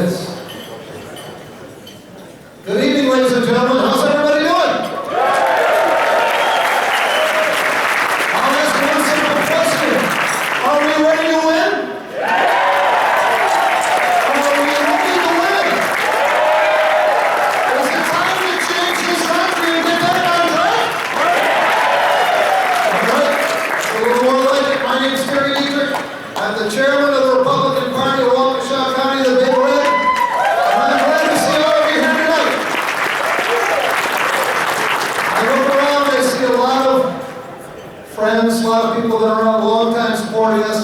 is. Good evening, ladies and gentlemen. How's everybody doing? I'll ask one simple question. Are we ready to win? Are we ready to win? Is it time to change this country and get back on track? All right. A little more like it. My name's Terry Dietrich. I'm the chairman of the Republican Party of Waukesha County, the Big Red. And I'm glad to see all of you here tonight. I look around, I see a lot of friends, a lot of people that are around a long time supporting us.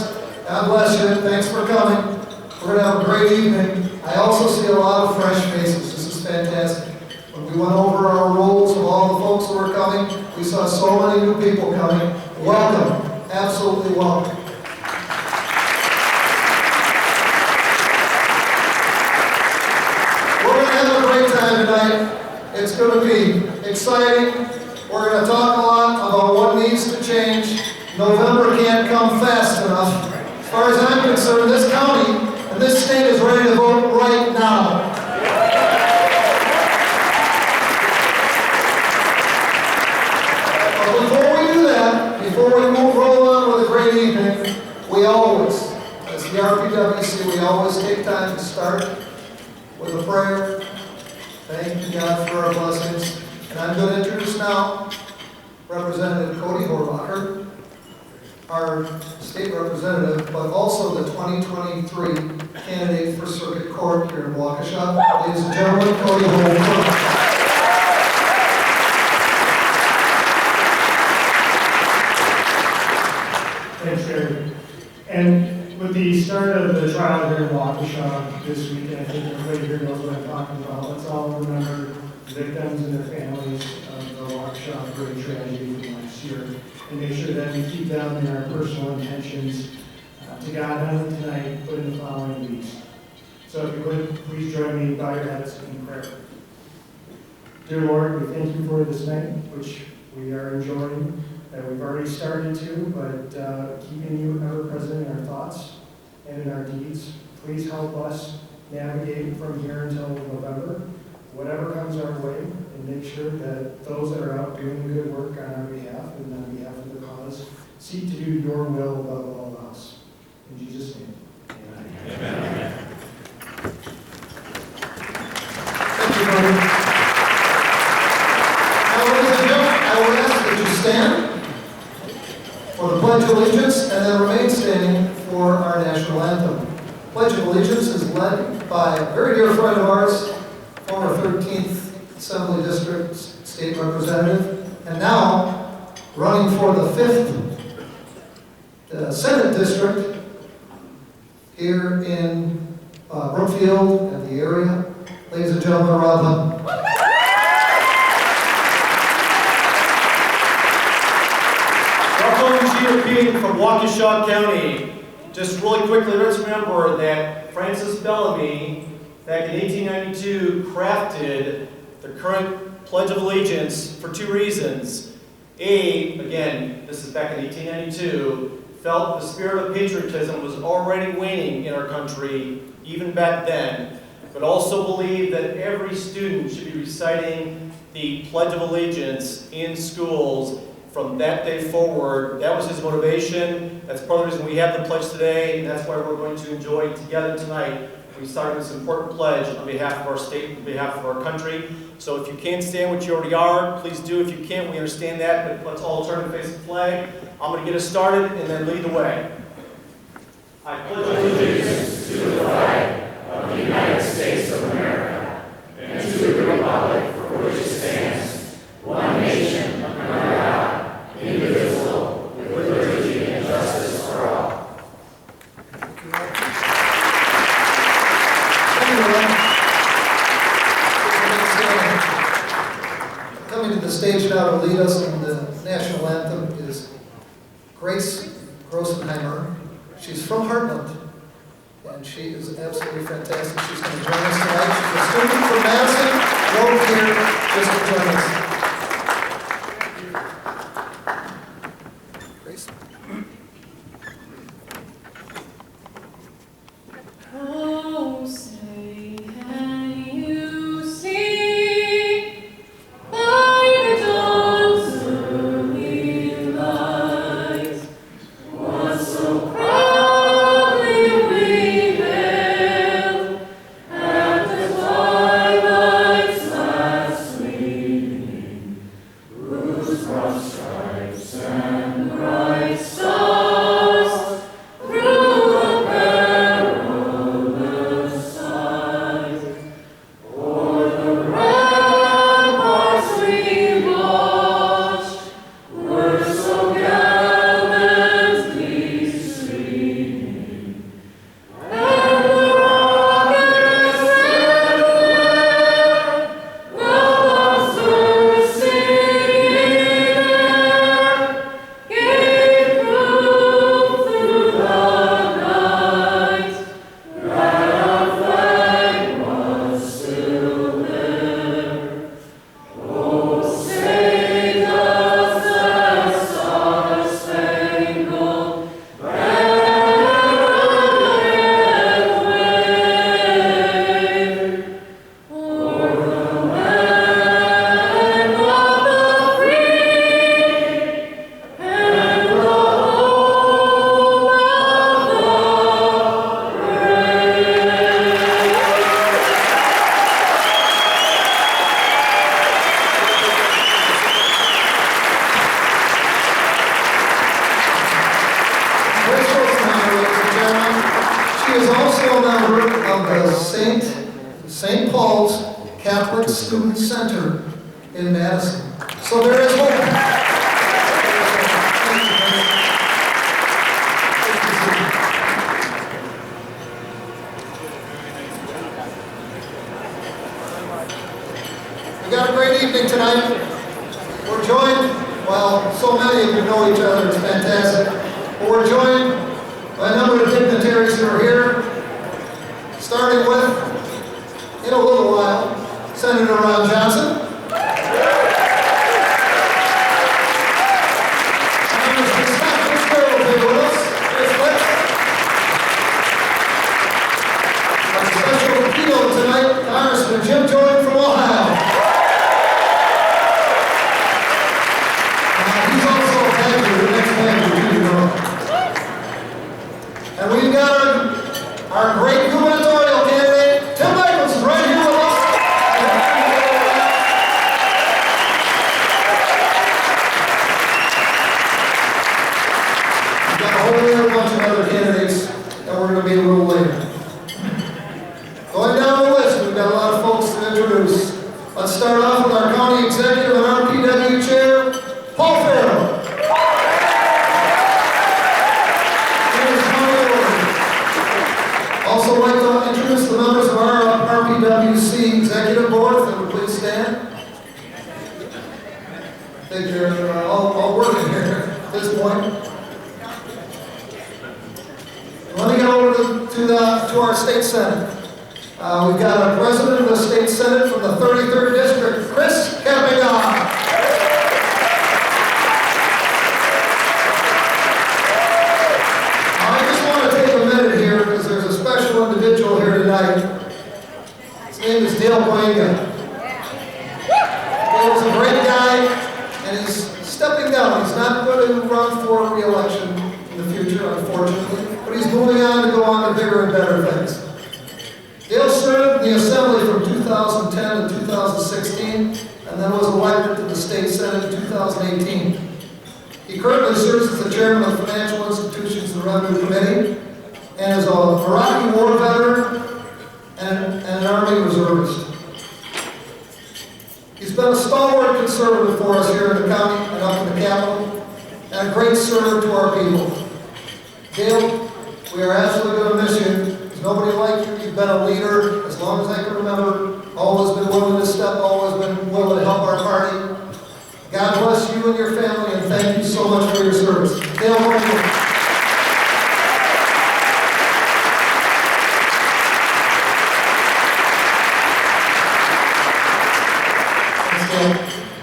God bless you. Thanks for coming. We're going to have a great evening. I also see a lot of fresh faces. This is fantastic. When we went over our roles of all the folks who were coming, we saw so many new people coming. Welcome. Absolutely welcome. We're going to have a great time tonight. It's going to be exciting. We're going to talk a lot about what needs to change. November can't come fast enough. As far as I'm concerned, this county and this state is ready to vote right now. But before we do that, before we roll on with a great evening, we always, as the RPWC, we always take time to start with a prayer. Thank God for our blessings. And I'm going to introduce now Representative Cody Horbacher, our state representative, but also the 2023 candidate for Circuit Court here in Waukesha. Ladies and gentlemen, Cody Horbacher. Thanks, Terry. And with the start of the trial here in Waukesha this weekend, I think everybody here knows what I'm talking about. Let's all remember the victims and their families of the Waukesha great tragedy from last year, and make sure that we keep them in our personal intentions to God on tonight, but in the following weeks. So if you would, please join me, bow your heads in prayer. Dear Lord, we thank you for this night, which we are enjoying, that we've already started to, but keeping you ever present in our thoughts and in our deeds. Please help us navigate from here until November, whatever comes our way, and make sure that those that are out doing good work on our behalf and on behalf of the cause seek to do your will above all else. In Jesus' name, amen. Amen. Thank you, brother. Now, ladies and gentlemen, I will ask that you stand for the Pledge of Allegiance and then remain standing for our national anthem. Pledge of Allegiance is led by a very dear friend of ours, former 13th Assembly District State Representative, and now running for the 5th Senate District here in Brookfield and the area. Ladies and gentlemen, Rob Hunt. Being from Waukesha County. Just really quickly, let's remember that Francis Bellamy, back in 1892, crafted the current Pledge of Allegiance for two reasons. A, again, this is back in 1892, felt the spirit of patriotism was already waning in our country, even back then, but also believed that every student should be reciting the Pledge of Allegiance in schools from that day forward. That was his motivation. That's part of the reason we have the pledge today, and that's why we're going to enjoy together tonight. We started this important pledge on behalf of our state, on behalf of our country. So if you can't stand what you already are, please do. If you can't, we understand that, but let's all turn and face the flag. I'm going to get us started and then lead the way. I pledge allegiance to the flag of the United States of America and to the republic for which it stands, one nation, under God, indivisible, with liberty and justice for all. Coming to the stage now to lead us in the national anthem is Grace Grossenheimer. She's from Heartland, and she is absolutely fantastic. She's going to join us tonight. She's a student from Madison, drove here just to join us. Grace? Oh, say She is also a member of the St. Paul's Catholic Student Center in Madison. So there is hope. We got a great evening tonight. We're joined, well, so many of you know each other, it's fantastic. But we're joined by a number of dignitaries who are here, starting with, in a little while, Senator Ron Johnson. Our special appeal tonight, Congressman Jim Jordan from Ohio. He's also a manager, the next manager, you know. And we've got our great gubernatorial candidate, Tim Michaelson, right here with us. We've got a whole other bunch of other candidates that we're going to be a little later. Going down the list, we've got a lot of folks to introduce. Let's start off with our county executive and RPW chair, Paul Farrell. Also like to introduce the members of our RPWC executive board, if they would please stand. I think they're all working here at this point. Let me get over to our state senate. We've got our president of the state senate from the 33rd district, Chris Capigan. I just want to take a minute here because there's a special individual here tonight. His name is Dale Waukesha. Dale's a great guy, and he's stepping down. He's not going to run for re-election in the future, unfortunately, but he's moving on to go on to bigger and better things. Dale served in the Assembly from 2010 to 2016, and then was elected to the State Senate in 2018. He currently serves as the chairman of the Financial Institutions and Revenue Committee, and is a Iraqi war veteran and an Army reservist. He's been a stalwart conservative for us here in the county and up in the Capitol, and a great servant to our people. Dale, we are absolutely going to miss you. There's nobody like you. You've been a leader as long as I can remember. Always been willing to step, always been willing to help our party. God bless you and your family, and thank you so much for your service. Dale, how are you?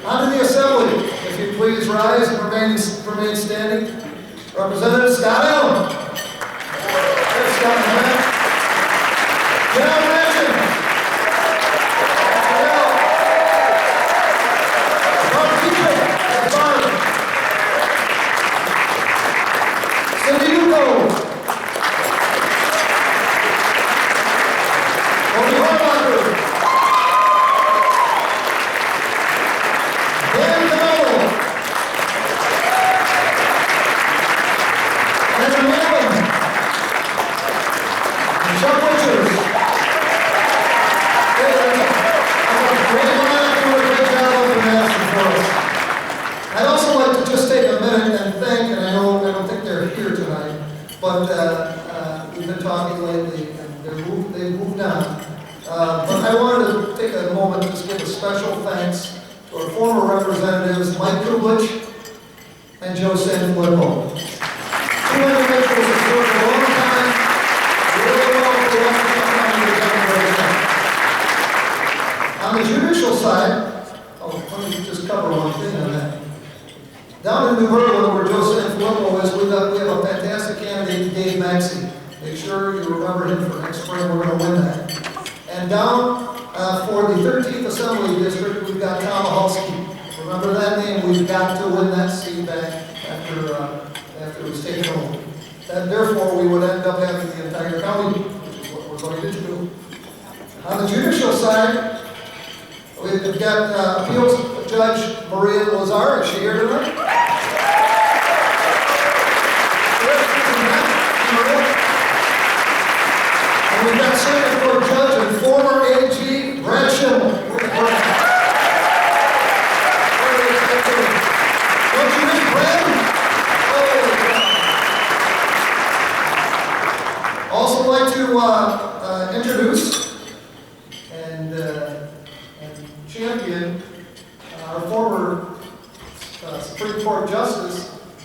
On to the Assembly. If you please rise and remain standing. Representative Scott Allen. There's Scott Allen. General Reagan. Mark Teacher. Barb. Cindy Duco. Tony Horvacher. Dan Canolo. Andrew Allen. Chuck Richards. I'd also like to just take a minute and thank, and I don't think they're here tonight, but we've been talking lately, and they've moved on. But I wanted to take a moment to just give a special thanks to our former representatives, Mike Kublich and Joe Sanfilippo. Two individuals who served a long time, really well for the Washington County. On the judicial side, let me just cover one thing on that. Down in New Berlin, where Joe Sanfilippo is, we have a fantastic candidate, Dave Maxey. Make sure you remember him for next spring. We're going to win that. And down for the 13th Assembly District, we've got Tom Mahalski. Remember that name. We've got to win that seat back after it was taken over. And therefore, we would end up having the entire county, which is what we're going to do. On the judicial side, we've got Appeals Judge Maria Lazar. Is she here tonight?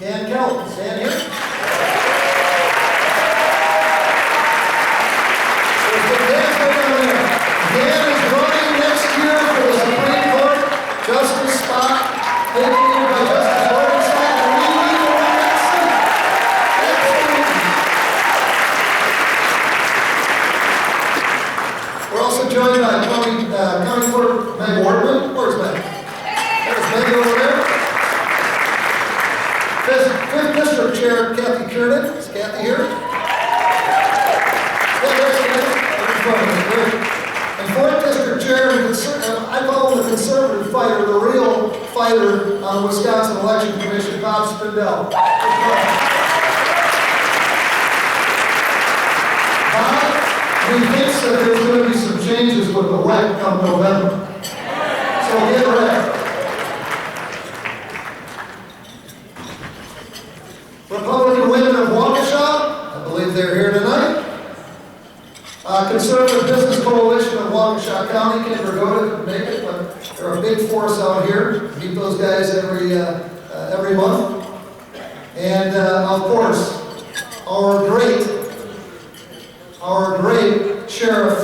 Dan Kelly, stand here. Dan is running next year for the Supreme Court Justice spot, vacated by Justice Waukesha, and we need to win that seat. Absolutely. We're also joined by County Clerk Meg Wardman. Where's Meg? There's Meg over there. Fifth District Chair Kathy Kiernan. Is Kathy here? And fourth District Chair, I call him the conservative fighter, the real fighter on the Wisconsin Election Commission, Bob Spindell. Bob, we think that there's going to be some changes with the WEC come November. So get ready. Republican women of Waukesha, I believe they're here tonight. Conservative Business Coalition of Waukesha County, Ken Vergoda couldn't make it, but they're a big force out here. Meet those guys every month. And of course, our great Sheriff,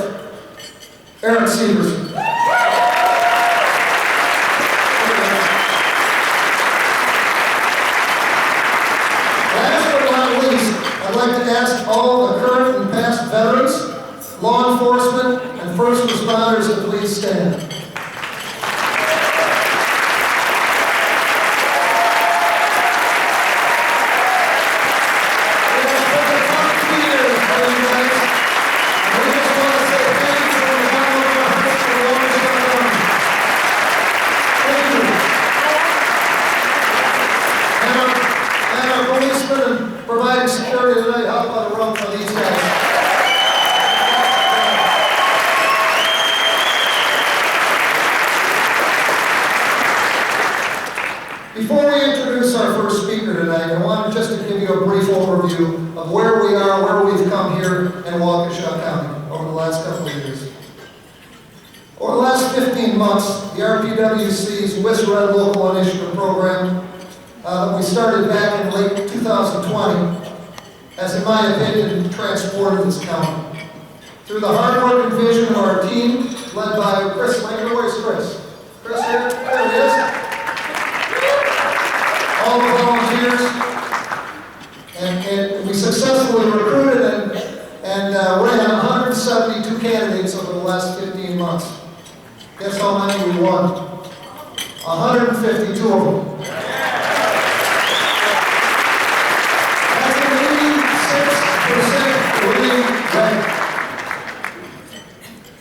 Eric Severson. Last but not least, I'd like to ask all the current and past veterans, law enforcement, and first responders to please stand. Providing security tonight, how about a run for these guys? Before we introduce our first speaker tonight, I wanted just to give you a brief overview of where we are, where we've come here in Waukesha County over the last couple of years. Over the last 15 months, the RPWC's WIS Red Local Initiative Program that we started back in late 2020 has, in my opinion, transformed this county. Through the hard work and vision of our team, led by Chris Langer. Where's Chris? Chris here? There he is. All the volunteers. And we successfully recruited and ran 172 candidates over the last 15 months. Guess how many we won? 152 of them.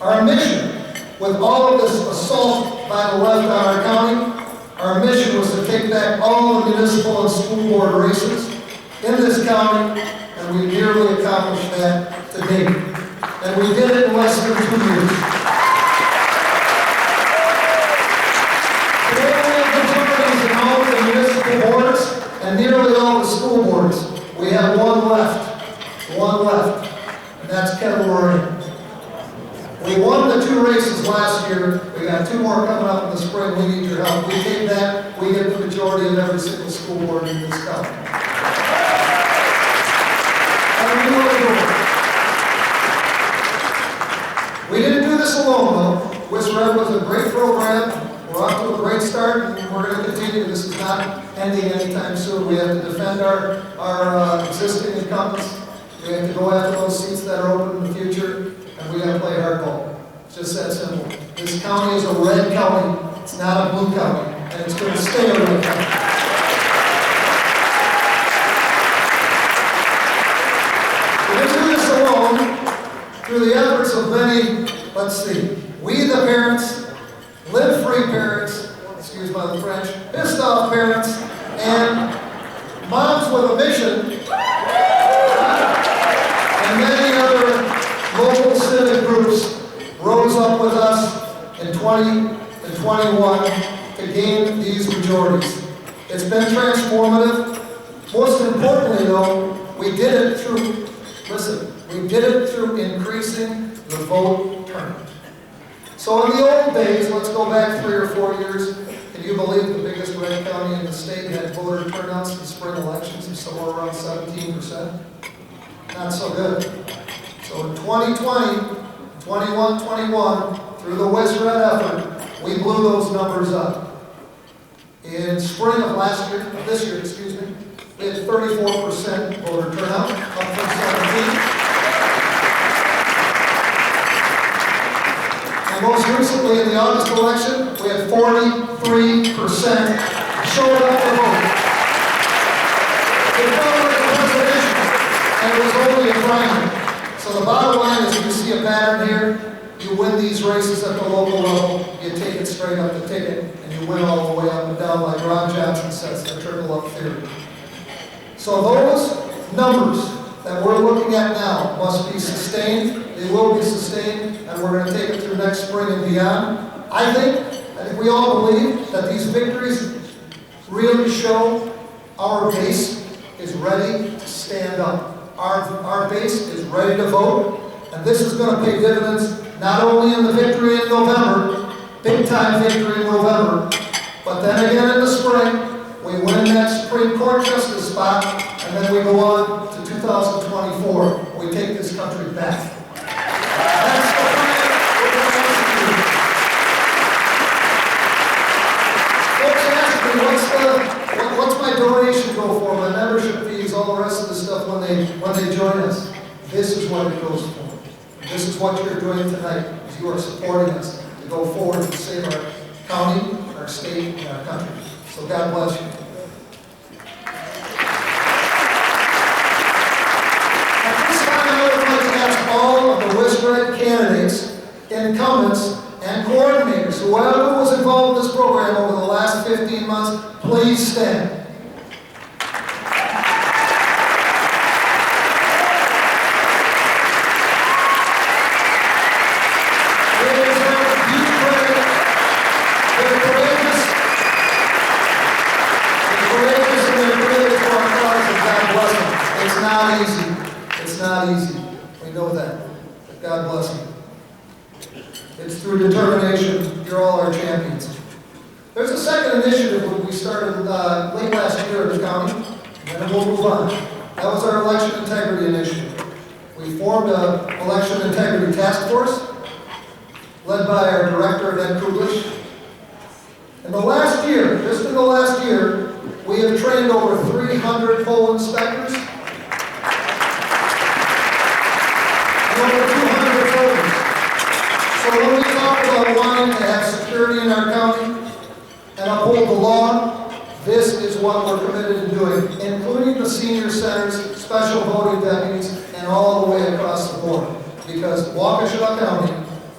Our mission, with all of this assault by the left on our county, our mission was to take back all the municipal and school board races in this county, and we nearly accomplished that to date. And we did it in less than 2 years. Today we have majorities in all the municipal boards and nearly all the school boards. We have one left, and that's Kevin Reagan. We won the 2 races last year. We got 2 more coming up in the spring. We need your help. We take that, we get the majority of every single school board in this county. We didn't do this alone, though. WIS Red was a great program. We're off to a great start, and we're going to continue. This is not ending anytime soon. We have to defend our existing incumbents. We have to go after those seats that are open in the future. And we got to play hardball. It's just that simple. This county is a red county. It's not a blue county. And it's going to stay a red county. We didn't do this alone. Through the efforts of many, let's see, we the parents, live-free parents, excuse my French, pissed-off parents, and moms with a mission, and many other local civic groups rose up with us in 20 and 21 to gain these majorities. It's been transformative. Most importantly, though, we did it through increasing the vote turnout. So in the old days, let's go back 3 or 4 years, can you believe the biggest red county in the state had voter turnouts in spring elections of somewhere around 17%? Not so good. So in 2020, 21, through the West Red effort, we blew those numbers up. In spring of this year, we had 34% voter turnout, up from 17. And most recently in the August election, we had 43% showed up to vote. It felt like a presidential, and it was only a primary. So the bottom line is, if you see a pattern here, you win these races at the local level, you take it straight up the ticket, and you win all the way up and down, like Ron Johnson says, the trickle-up theory. So those numbers that we're looking at now must be sustained. They will be sustained, and we're going to take it through next spring and beyond. I think we all believe that these victories really show our base is ready to stand up. Our base is ready to vote, and this is going to pay dividends not only in the victory in November, big time victory in November, but then again in the spring, we win that Supreme Court justice spot, and then we go on to 2024. We take this country back. That's the plan we're going to execute. Folks ask me, what's my donation go for, my membership fees, all the rest of the stuff when they join us? This is what it goes for. This is what you're doing tonight, is you are supporting us to go forward and save our county, our state, and our country. So God bless you. At this time, I would like to ask all of the West Red candidates, incumbents, and coordinators, whoever was involved in this program over the last 15 months, please stand. It's not easy. We know that. But God bless you. It's through determination. You're all our champions. There's a second initiative that we started late last year in the county, and then we'll move on. That was our election integrity initiative. We formed an election integrity task force, led by our director, Ed Kuglish. In the last year, just in the last year, we have trained over 300 poll inspectors, over 200 voters. So when we talk about wanting to have security in our county and uphold the law, this is what we're committed to doing, including the senior centers, special voting deputies, and all the way across the board. Because Waukesha County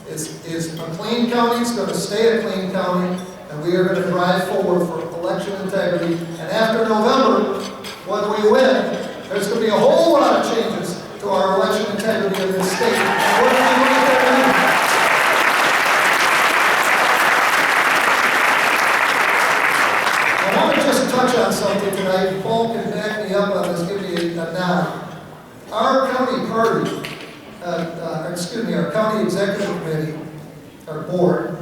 is a clean county, it's going to stay a clean county, and we are going to drive forward for election integrity. And after November, when we win, there's going to be a whole lot of changes to our election integrity in this state. And we're going to look at that. I want to just touch on something tonight. Paul can back me up on this, give me a nod. Our county party, our county executive committee, our board,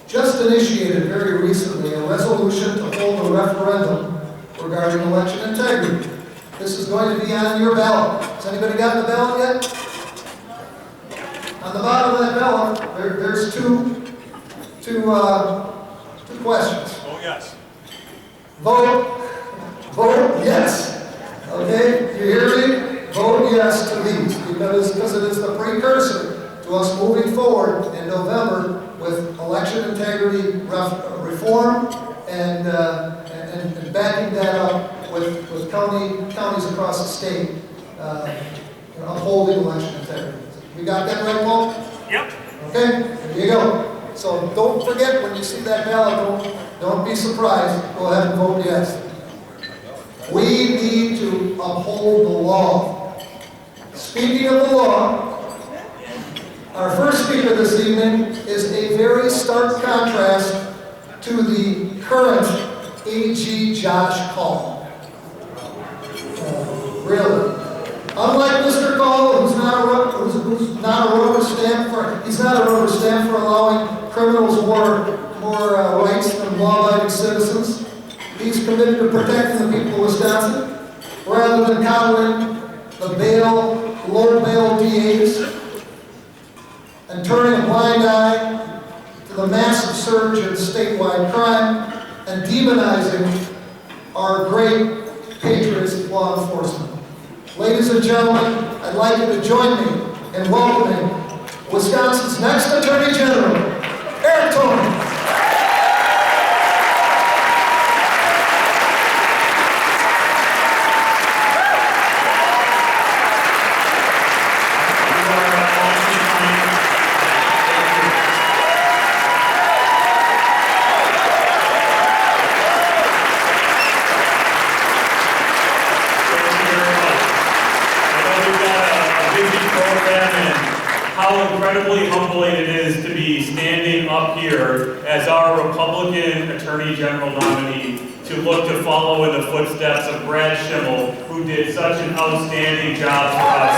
just initiated very recently a resolution to hold a referendum regarding election integrity. This is going to be on your ballot. Has anybody gotten the ballot yet? On the bottom of that ballot, there's two questions. Oh, yes. Vote yes. Okay, you hear me? Vote yes to these, because it is the precursor to us moving forward in November with election integrity reform and backing that up with counties across the state upholding election integrity. We got that right, Paul? Yep. Okay, there you go. So don't forget, when you see that ballot, don't be surprised. Go ahead and vote yes. We need to uphold the law. Speaking of the law, our first speaker this evening is a very stark contrast to the current AG Josh Call. Really. Unlike Mr. Call, who's not a rubber stamp for allowing criminals more rights than law-abiding citizens. committed to protecting the people of Wisconsin, rather than coddling the low bail DAs and turning a blind eye to the massive surge in statewide crime and demonizing our great patriots of law enforcement. Ladies and gentlemen, I'd like you to join me in welcoming Wisconsin's next Attorney General, Eric Tony. How incredibly humbling it is to be standing up here as our Republican Attorney General nominee to look to follow in the footsteps of Brad Schimmel, who did such an outstanding job for us.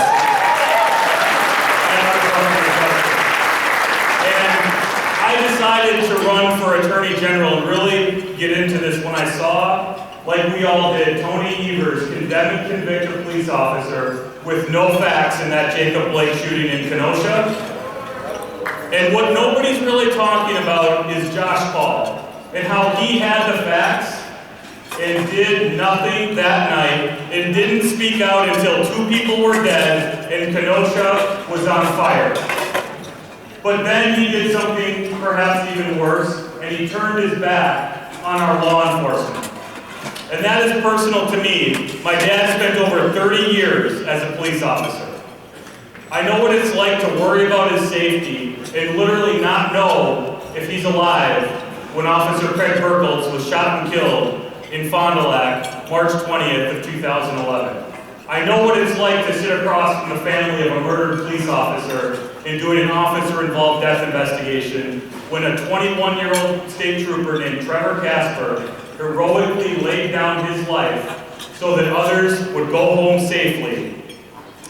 And I decided to run for Attorney General and really get into this when I saw, like we all did, Tony Evers condemn and convict a police officer with no facts in that Jacob Blake shooting in Kenosha. And what nobody's really talking about is Josh Paul and how he had the facts and did nothing that night and didn't speak out until 2 people were dead and Kenosha was on fire. But then he did something perhaps even worse, and he turned his back on our law enforcement. And that is personal to me. My dad spent over 30 years as a police officer. I know what it's like to worry about his safety and literally not know if he's alive when Officer Craig Burkholz was shot and killed in Fond du Lac, March 20th of 2011. I know what it's like to sit across from the family of a murdered police officer in doing an officer-involved death investigation when a 21-year-old state trooper named Trevor Casper heroically laid down his life so that others would go home safely.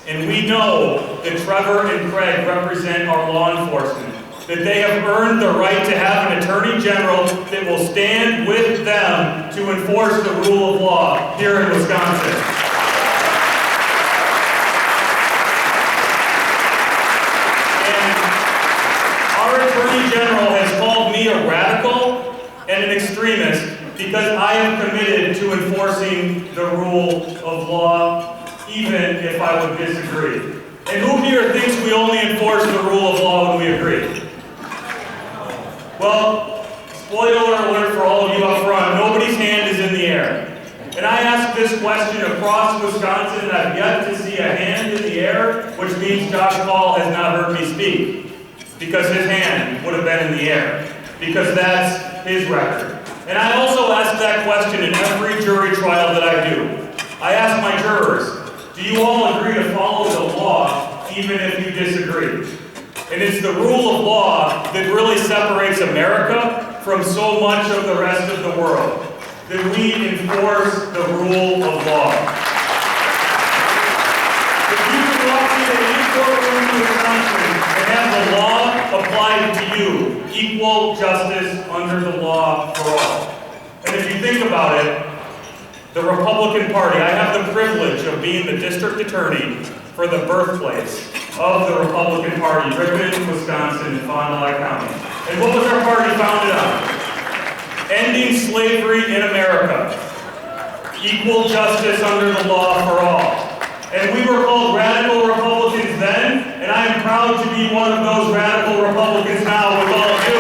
And we know that Trevor and Craig represent our law enforcement, that they have earned the right to have an Attorney General that will stand with them to enforce the rule of law here in Wisconsin. And our Attorney General has called me a radical and an extremist because I am committed to enforcing the rule of law, even if I would disagree. And who here thinks we only enforce the rule of law when we agree? Well, spoiler alert for all of you up front, nobody's hand is in the air. And I asked this question across Wisconsin, and I've yet to see a hand in the air, which means Josh Paul has not heard me speak, because his hand would have been in the air, because that's his record. And I also ask that question in every jury trial that I do. I ask my jurors, do you all agree to follow the law even if you disagree? And it's the rule of law that really separates America from so much of the rest of the world, that we enforce the rule of law. If you can walk into any courtroom in Wisconsin and have the law applied to you, equal justice under the law for all. And if you think about it, the Republican Party, I have the privilege of being the district attorney for the birthplace of the Republican Party, Reagan, Wisconsin, in Fond du Lac County. And what was our party founded on? Ending slavery in America. Equal justice under the law for all. And we were called radical Republicans then, and I am proud to be one of those radical Republicans now with all of you.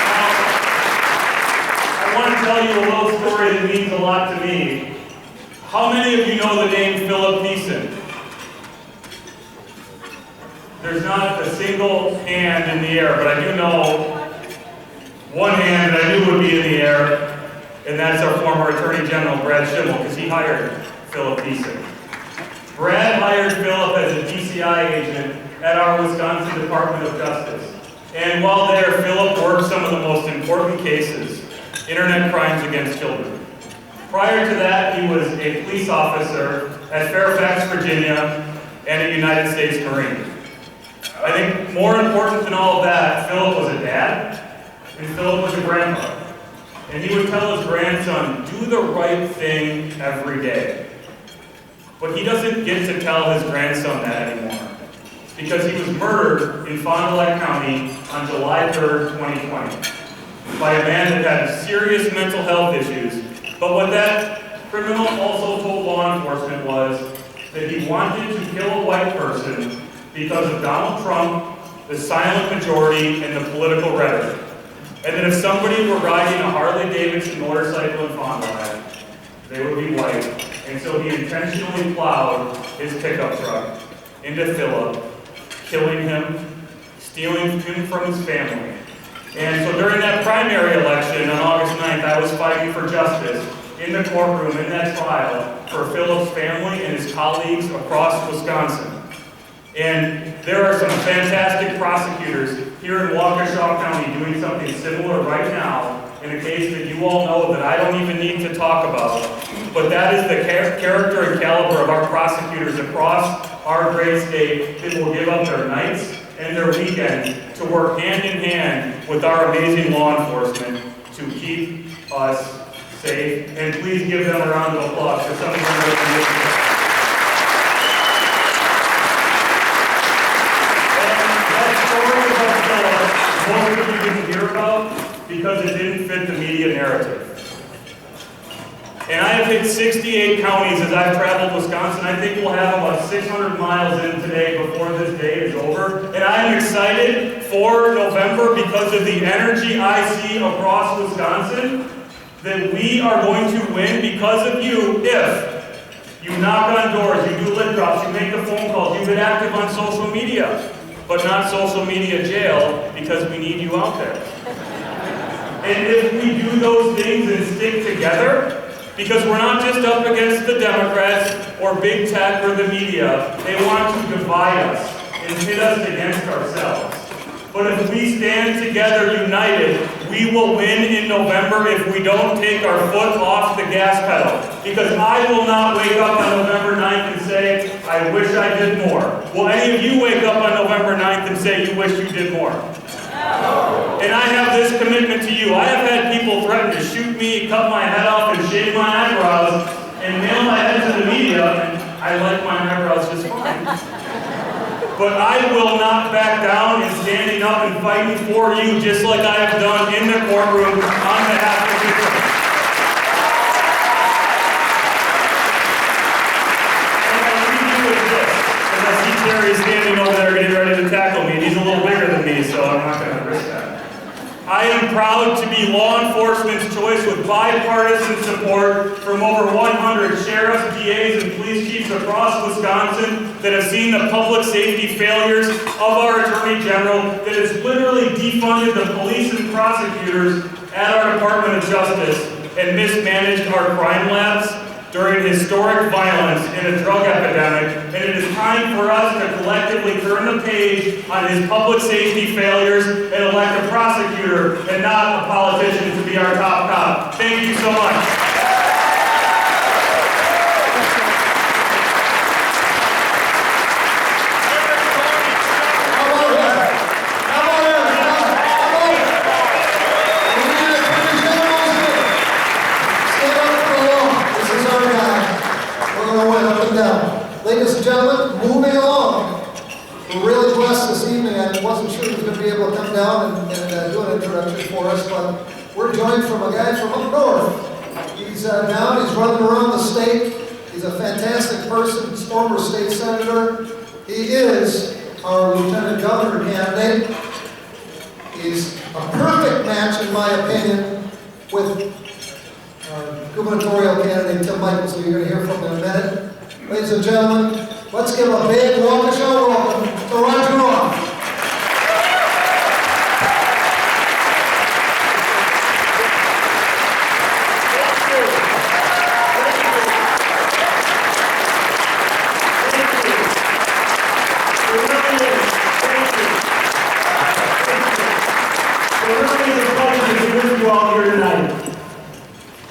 Now, I want to tell you a little story that means a lot to me. How many of you know the name Philip Neeson? There's not a single hand in the air, but I do know one hand that I knew would be in the air, and that's our former Attorney General, Brad Schimmel, because he hired Philip Neeson. Brad hired Philip as a DCI agent at our Wisconsin Department of Justice. And while there, Philip worked some of the most important cases, internet crimes against children. Prior to that, he was a police officer at Fairfax, Virginia, and a United States Marine. I think more important than all of that, Philip was a dad, and Philip was a grandpa. And he would tell his grandson, do the right thing every day. But he doesn't get to tell his grandson that anymore, because he was murdered in Fond du Lac County on July 3rd, 2020, by a man that had serious mental health issues. But what that criminal also told law enforcement was that he wanted to kill a white person because of Donald Trump, the silent majority, and the political rhetoric. And that if somebody were riding a Harley-Davidson motorcycle in Fond du Lac, they would be white. And so he intentionally plowed his pickup truck into Philip, killing him, stealing him from his family. And so during that primary election on August 9th, I was fighting for justice in the courtroom in that trial for Philip's family and his colleagues across Wisconsin. And there are some fantastic prosecutors here in Waukesha County doing something similar right now in a case that you all know that I don't even need to talk about. But that is the character and caliber of our prosecutors across our great state that will give up their nights and their weekends to work hand in hand with our amazing law enforcement to keep us safe. And please give them a round of applause for some of their recognition. Most of you didn't hear about because it didn't fit the media narrative. And I have hit 68 counties as I've traveled Wisconsin. I think we'll have about 600 miles in today before this day is over. And I am excited for November because of the energy I see across Wisconsin that we are going to win because of you if you knock on doors, you do lip drops, you make the phone calls, you get active on social media. But not social media jail, because we need you out there. And if we do those things and stick together, because we're not just up against the Democrats or big tech or the media, they want to divide us and pit us against ourselves. But if we stand together united, we will win in November if we don't take our foot off the gas pedal. Because I will not wake up on November 9th and say, I wish I did more. Will any of you wake up on November 9th and say you wish you did more? No. And I have this commitment to you. I have had people threaten to shoot me, cut my head off, and shave my eyebrows, and nail my head to the media, and I like my eyebrows just fine. But I will not back down in standing up and fighting for you just like I have done in the courtroom on behalf of you. And I'll leave you with this, because I see Terry standing over there getting ready to tackle me, and he's a little bigger than me, so I'm not going to risk that. I am proud to be law enforcement's choice with bipartisan support from over 100 sheriffs, DAs, and police chiefs across Wisconsin that have seen the public safety failures of our Attorney General that has literally defunded the police and prosecutors at our Department of Justice and mismanaged our crime labs during historic violence and a drug epidemic, and it is time for us to collectively turn the page on his public safety failures and elect a prosecutor and not a politician to be our top cop. Thank you so much. Ladies and gentlemen, moving along. We're really blessed this evening. I wasn't sure he was going to be able to come down and do an introduction for us, but we're joined from a guy from up north. He's down, he's running around the state. He's a fantastic person, he's former state senator. He is our lieutenant governor candidate. He's a perfect match, in my opinion, with our gubernatorial candidate, Tim Michaels, who you're going to hear from in a minute. Ladies and gentlemen, let's give a big Waukesha welcome to Roger Roth.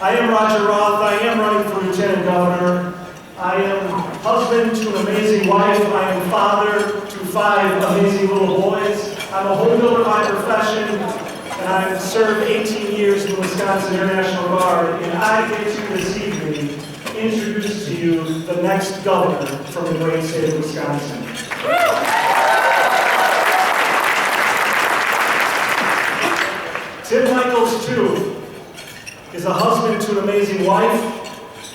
I am Roger Roth. I am running for Lieutenant Governor. I am husband to an amazing wife. I am father to 5 amazing little boys. I'm a home builder by profession, and I've served 18 years in the Wisconsin International Guard, and I get to this evening introduce to you the next governor from the great state of Wisconsin. Tim Michaels, too, is a husband to an amazing wife.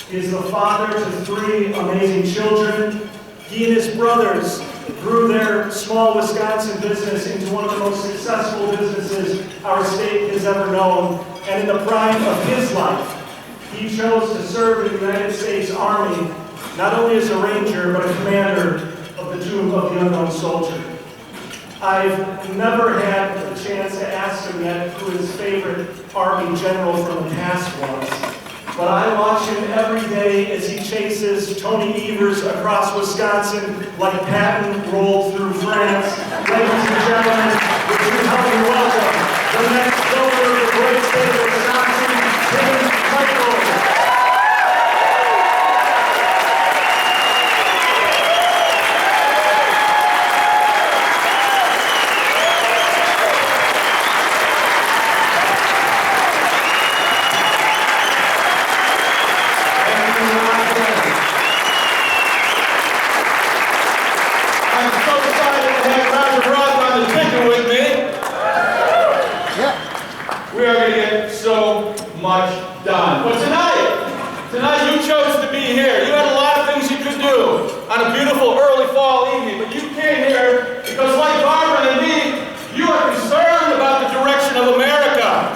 He is the father to 3 amazing children. He and his brothers grew their small Wisconsin business into one of the most successful businesses our state has ever known. And in the prime of his life, he chose to serve in the United States Army, not only as a ranger, but a commander of the Tomb of the Unknown Soldier. I've never had the chance to ask him yet who his favorite Army general from the past was. But I watch him every day as he chases Tony Evers across Wisconsin like Patton rolled through France. Ladies and gentlemen, would you help me welcome the next governor of the great state of Wisconsin, Tim Michaels. Done. But tonight you chose to be here. You had a lot of things you could do on a beautiful early fall evening, but you came here because, like Barbara and me, you are concerned about the direction of America.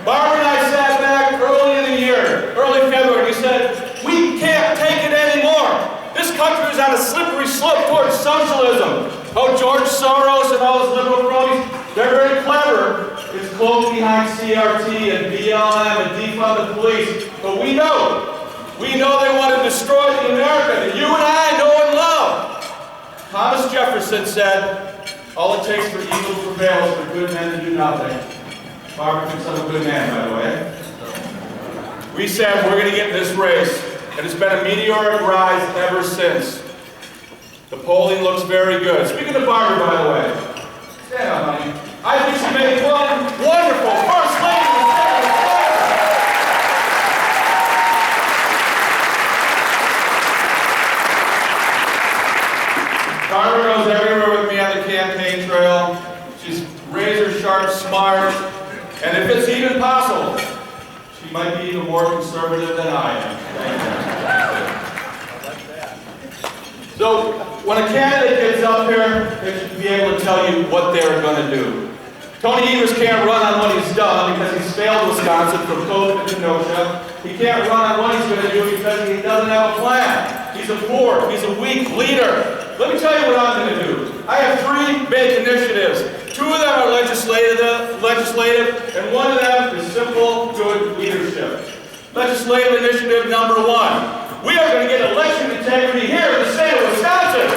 Barbara and I sat back early in the year, early February, and we said, we can't take it anymore. This country is on a slippery slope towards socialism. Oh, George Soros and all his liberal cronies, they're very clever. It's cloaked behind CRT and BLM and defund the police. But we know they want to destroy the America that you and I know and love. Thomas Jefferson said, all it takes for evil to prevail is for good men to do nothing. Barbara thinks I'm a good man, by the way. We said we're going to get in this race, and it's been a meteoric rise ever since. The polling looks very good. Speaking of Barbara, by the way, stand up, honey. I think she made one wonderful first lady of the state of Wisconsin. Barbara goes everywhere with me on the campaign trail. She's razor sharp, smart, and if it's even possible, she might be even more conservative than I am. So, when a candidate gets up here, they should be able to tell you what they're going to do. Tony Evers can't run on what he's done because he's failed Wisconsin from COVID to Kenosha. He can't run on what he's going to do because he doesn't have a plan. He's a poor, he's a weak leader. Let me tell you what I'm going to do. I have 3 big initiatives. 2 of them are legislative, and 1 of them is simple, good leadership. Legislative initiative number 1. We are going to get election integrity here in the state of Wisconsin.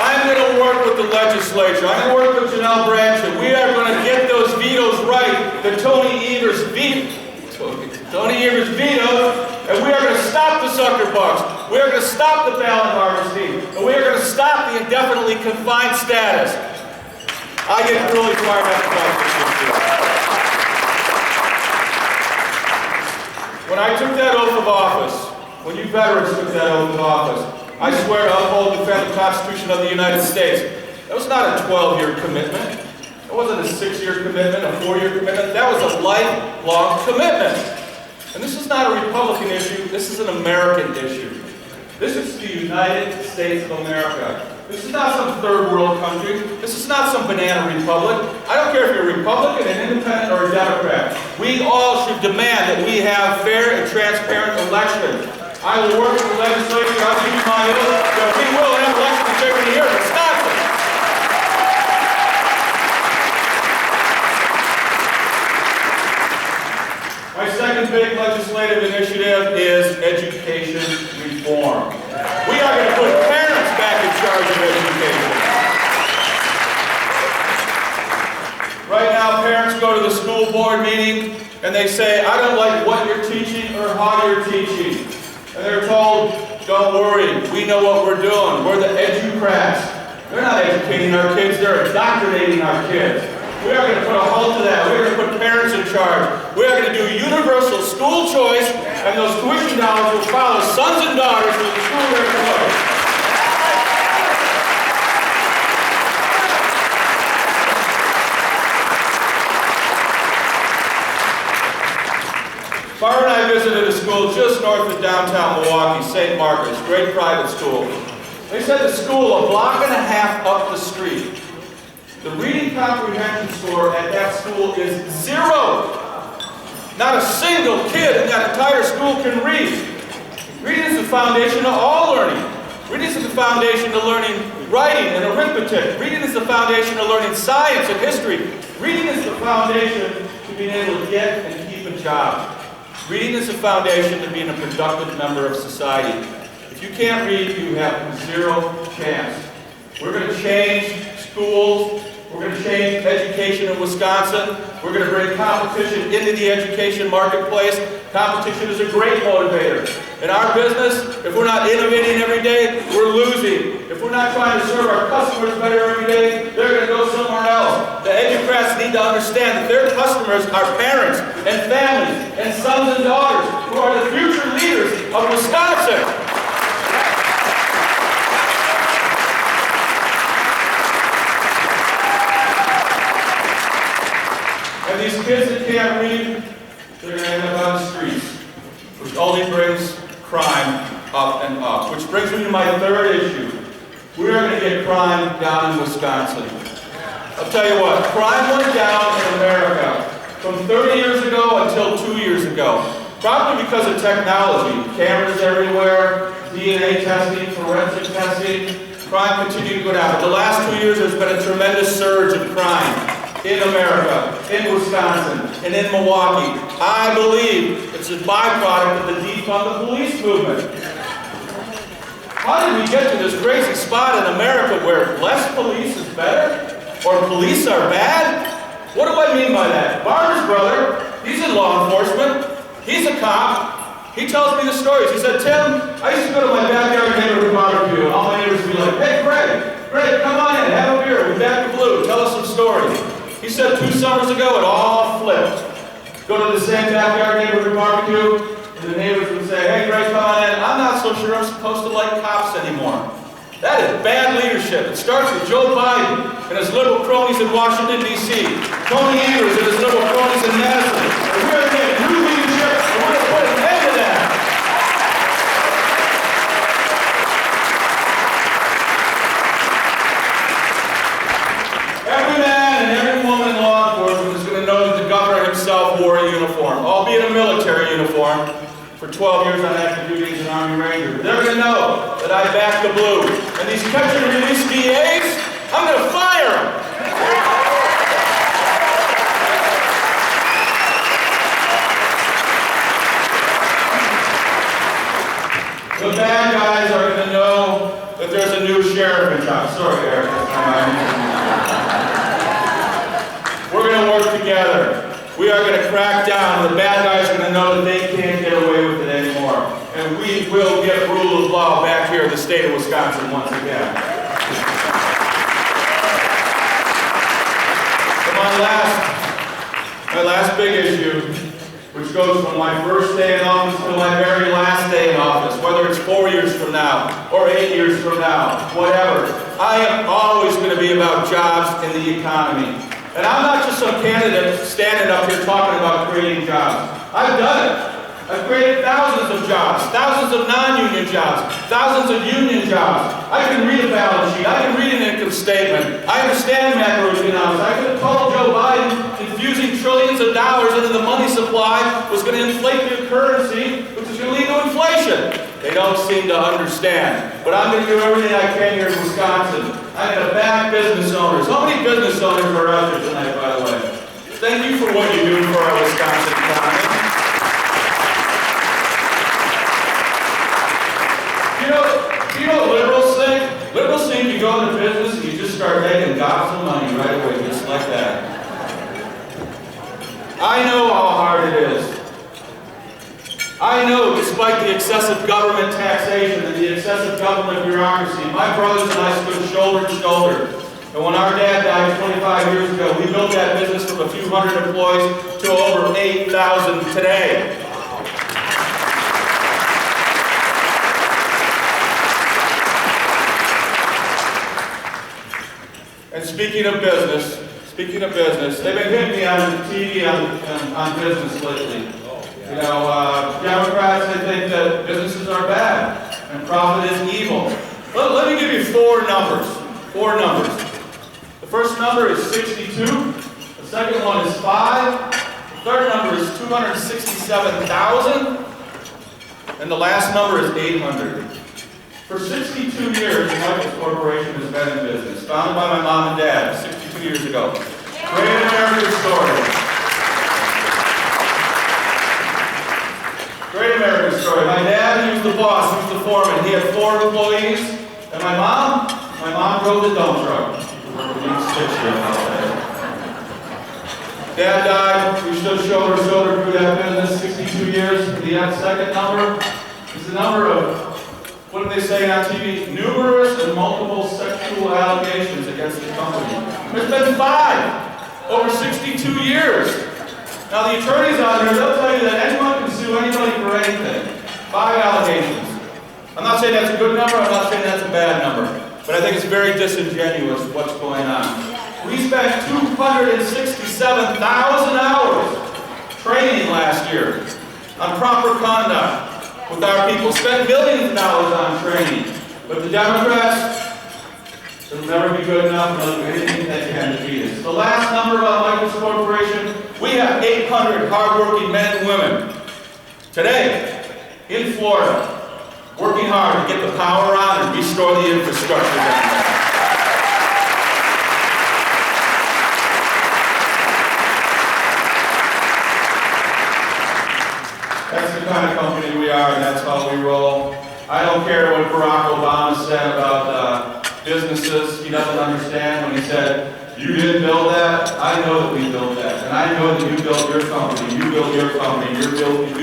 I'm going to work with the legislature. I'm going to work with Janelle Branch, and we are going to get those vetoes right that Tony Evers vetoed, and we are going to stop the sucker bucks. We are going to stop the ballot harvesting, and we are going to stop the indefinitely confined status. I get really fired up about this issue. When I took that oath of office, when you veterans took that oath of office, I swear to uphold and defend the Constitution of the United States. That was not a 12-year commitment. That wasn't a 6-year commitment, a 4-year commitment. That was a lifelong commitment. And this is not a Republican issue. This is an American issue. This is the United States of America. This is not some third world country. This is not some banana republic. I don't care if you're a Republican, an independent, or a Democrat. We all should demand that we have fair and transparent elections. I will work with the legislature. I'll give you my oath that we will have election integrity here in Wisconsin. My second big legislative initiative is education reform. We are going to put parents back in charge of education. Right now, parents go to the school board meeting and they say, I don't like what you're teaching or how you're teaching. And they're told, don't worry, we know what we're doing. We're the educrats. They're not educating our kids, they're indoctrinating our kids. We are going to put a halt to that. We're going to put parents in charge. We are going to do universal school choice, and those tuition dollars will follow sons and daughters to the school they're going. Barb and I visited a school just north of downtown Milwaukee, St. Margaret's, great private school. They said the school a block and a half up the street. The reading comprehension score at that school is 0. Not a single kid in that entire school can read. Reading is the foundation of all learning. Reading is the foundation of learning writing and arithmetic. Reading is the foundation of learning science and history. Reading is the foundation to being able to get and keep a job. Reading is the foundation to being a productive member of society. If you can't read, you have 0 chance. We're going to change schools. We're going to change education in Wisconsin. We're going to bring competition into the education marketplace. Competition is a great motivator. In our business, if we're not innovating every day, we're losing. If we're not trying to serve our customers better every day, they're going to go somewhere else. The educrats need to understand that their customers are parents and families and sons and daughters who are the future leaders of Wisconsin. And these kids that can't read, they're going to end up on the streets, which only brings crime up and up. Which brings me to my third issue. We are going to get crime down in Wisconsin. I'll tell you what, crime went down in America from 30 years ago until 2 years ago. Probably because of technology. Cameras everywhere, DNA testing, forensic testing. Crime continued to go down. But the last 2 years, there's been a tremendous surge of crime in America, in Wisconsin, and in Milwaukee. I believe it's a byproduct of the defund the police movement. How did we get to this crazy spot in America where less police is better? Or police are bad? What do I mean by that? Barber's brother, he's in law enforcement. He's a cop. He tells me the stories. He said, Tim, I used to go to my backyard neighborhood barbecue, and all my neighbors would be like, hey, Greg, come on in, have a beer. We're back to blue. Tell us some stories. He said 2 summers ago, it all flipped. Go to the same backyard neighborhood barbecue, and the neighbors would say, hey, Greg, come on in. I'm not so sure I'm supposed to like cops anymore. That is bad leadership. It starts with Joe Biden and his liberal cronies in Washington, D.C., Tony Evers and his liberal cronies in Madison. And we're going to get new leadership, and we're going to put an end to that. Every man and every woman in law enforcement is going to know that the governor himself wore a uniform, albeit a military uniform. For 12 years on active duty as an Army Ranger. They're going to know that I back the blue. And these catch and release DAs, I'm going to fire them. The bad guys are going to know that there's a new sheriff in town. Sorry, Eric. We're going to work together. We are going to crack down. The bad guys are going to know that they can't get away with it anymore. And we will get rule of law back here in the state of Wisconsin once again. So my last big issue, which goes from my first day in office to my very last day in office, whether it's 4 years from now or 8 years from now, whatever. I am always going to be about jobs and the economy. And I'm not just some candidate standing up here talking about creating jobs. I've done it. I've created thousands of jobs, thousands of non-union jobs, thousands of union jobs. I can read a balance sheet. I can read an income statement. I understand macroeconomics. I could have told Joe Biden infusing trillions of dollars into the money supply was going to inflate the currency, which is going to lead to inflation. They don't seem to understand. But I'm going to do everything I can here in Wisconsin. I'm going to back business owners. How many business owners are out there tonight, by the way? Thank you for what you do for our Wisconsin economy. You know what liberals think? Liberals think you go into business and you just start making gobs of money right away, just like that. I know how hard it is. I know this despite the excessive government taxation and the excessive government bureaucracy, my brothers and I stood shoulder to shoulder. And when our dad died 25 years ago, we built that business from a few hundred employees to over 8,000 today. And speaking of business, they've been hitting me on TV on business lately. You know, Democrats, they think that businesses are bad and profit is evil. Let me give you four numbers. The first number is 62. The second one is 5. The third number is 267,000. And the last number is 800. For 62 years, Michaels Corporation has been in business, founded by my mom and dad 62 years ago. Great American story. Great American story. My dad, he was the boss, he was the foreman. He had 4 employees. And my mom drove the dump truck. Dad died, we stood shoulder to shoulder through that business 62 years. The second number is the number of, what do they say on TV? Numerous and multiple sexual allegations against the company. There's been 5 over 62 years. Now the attorneys out there, they'll tell you that anyone can sue anybody for anything. 5 allegations. I'm not saying that's a good number, I'm not saying that's a bad number, but I think it's very disingenuous what's going on. We spent 267,000 hours training last year on proper conduct with our people. Spent millions of dollars on training. But the Democrats, it'll never be good enough, and they'll do anything they can to beat us. The last number about Michaels Corporation, we have 800 hardworking men and women today in Florida working hard to get the power on and restore the infrastructure down there. That's the kind of company we are, and that's how we roll. I don't care what Barack Obama said about businesses. He doesn't understand when he said, "You didn't build that. I know that we built that. And I know that you built your company. You built your company. You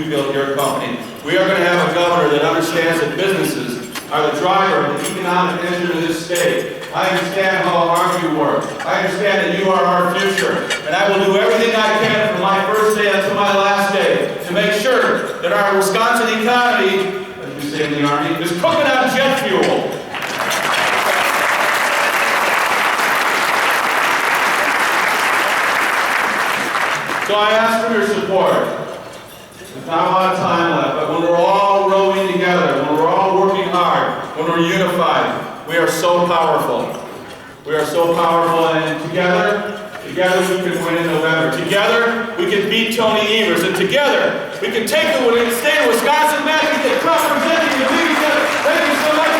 built your company." We are going to have a governor that understands that businesses are the driver of the economic engine of this state. I understand how hard you work. I understand that you are our future. And I will do everything I can from my first day until my last day to make sure that our Wisconsin economy, as we say in the Army, is cooking on jet fuel. So I ask for your support. There's not a lot of time left, but when we're all rowing together, when we're all working hard, when we're unified, we are so powerful. We are so powerful, and together we can win in November. Together, we can beat Tony Evers, and together, we can take the state of Wisconsin back and get representing the league together. Thank you so much,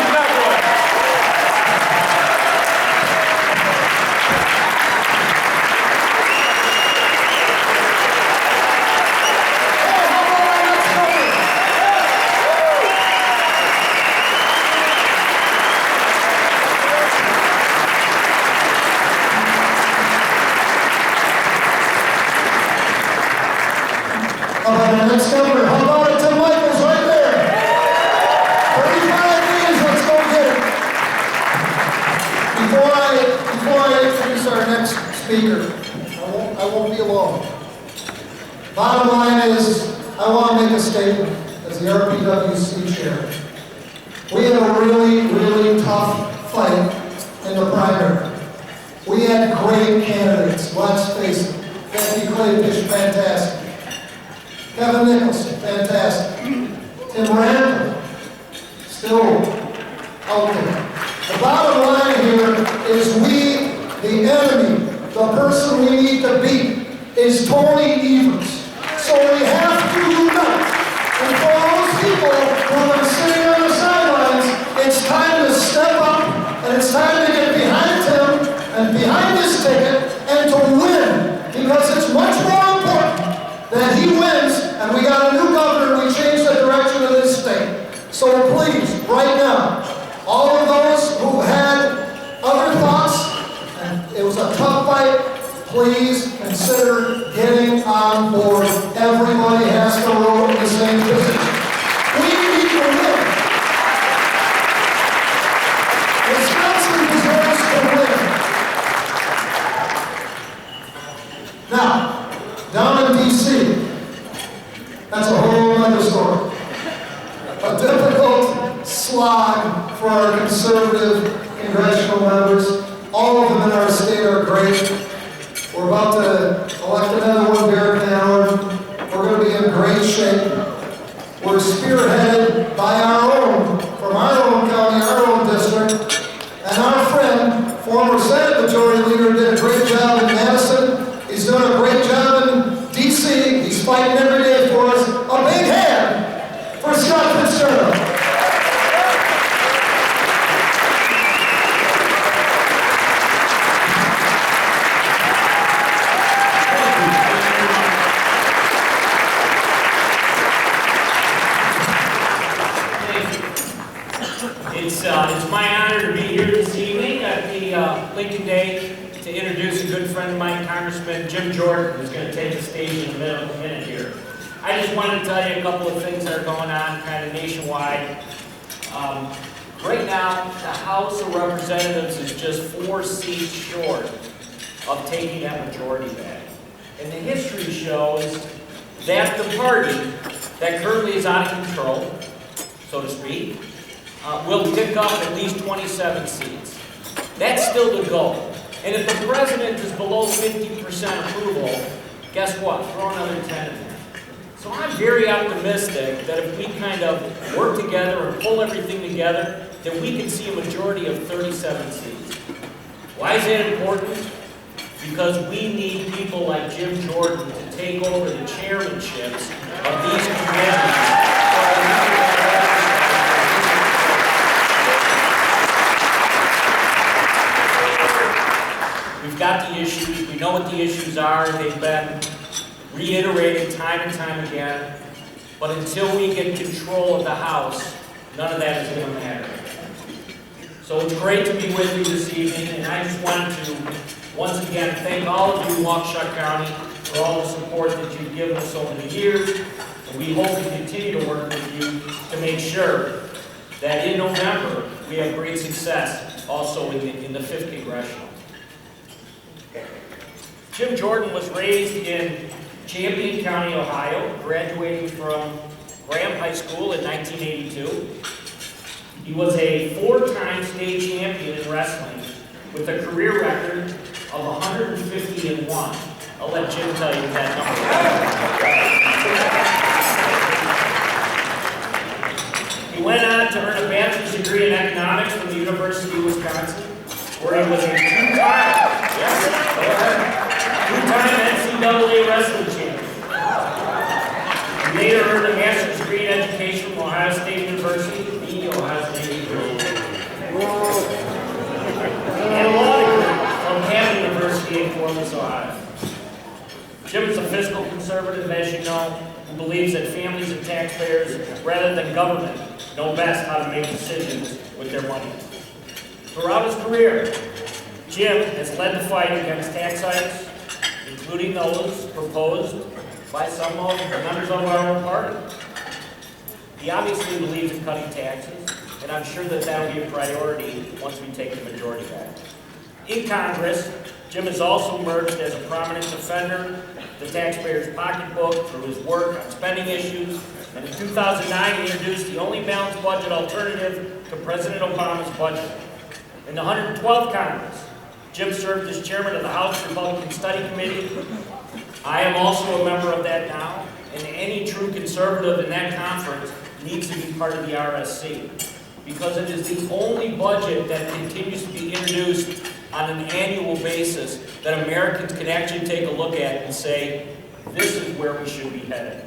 Next governor, how about it, Tim Michaels right there? 35 years, let's go get it. Before I introduce our next speaker, I won't be alone. Bottom line is, I want to make a statement as the RPWC chair. We had a really, really tough fight in the primary. We had great candidates, let's face it. Becky Clayfish, fantastic. Kevin Nichols, fantastic. Tim Randall, still out there. The bottom line here is we, the enemy, the person we need to beat, is Tony Evers. So we have to unite. And for all those people who have been sitting on the sidelines, it's time to step up, and it's time to get behind Tim and behind this ticket and to win, because it's much more important that he wins, and we got a new governor, and we changed the direction of this state. So please, right now, all of those who had other thoughts, and it was a tough fight, please consider getting on board. Everybody has to row in the same position. We Now, down in D.C., that's a whole other story. A difficult slog for our conservative congressional members. All of them in our state are great. We're about to elect another one, Barrett Allen. We're going to be in great shape. We're spearheaded by our own, from our own county, our own district. And our friend, former Senate Majority Leader, did a great job in Madison. He's doing a great job in D.C. He's fighting every day for us. A big hand for Scott Fitzgerald. It's my honor to be here this evening at the Lincoln Day to introduce a good friend of mine, Congressman Jim Jordan, who's going to take the stage in a minute here. I just wanted to tell you a couple of things that are going on kind of nationwide. Right now, the House of Representatives is just 4 seats short of taking that majority back. And the history shows that the party that currently is out of control, so to speak, will pick up at least 27 seats. That's still the goal. And if the president is below 50% approval, guess what? Throw another 10 in there. So I'm very optimistic that if we kind of work together and pull everything together, that we can see a majority of 37 seats. Why is that important? Because we need people like Jim Jordan to take over the chairmanships of these committees. We've got the issues, we know what the issues are, they've been reiterated time and time again, but until we get control of the House, none of that is going to matter. So it's great to be with you this evening, and I just wanted to, once again, thank all of you in Waukesha County for all the support that you've given us over the years, and we hope to continue to work with you to make sure that in November we have great success also in the 5th Congressional. Jim Jordan was raised in Champion County, Ohio, graduating from Graham High School in 1982. He was a 4-time state champion in wrestling with a career record of 150-1. I'll let Jim tell you that number. He went on to earn a bachelor's degree in economics from the University of Wisconsin, where he was a two-time NCAA wrestling champion. He later earned a master's degree in education from Ohio State University, the Ohio State University. And a law degree from Hammond University in Columbus, Ohio. Jim is a fiscal conservative, as you know, who believes that families and taxpayers, rather than government, know best how to make decisions with their money. Throughout his career, Jim has led the fight against tax hikes, including those proposed by some of the members of our own party. He obviously believes in cutting taxes, and I'm sure that that will be a priority once we take the majority back. In Congress, Jim has also emerged as a prominent defender of the taxpayer's pocketbook through his work on spending issues, and in 2009 he introduced the only balanced budget alternative to President Obama's budget. In the 112th Congress, Jim served as chairman of the House Republican Study Committee. I am also a member of that now, and any true conservative in that conference needs to be part of the RSC, because it is the only budget that continues to be introduced on an annual basis that Americans can actually take a look at and say, this is where we should be headed.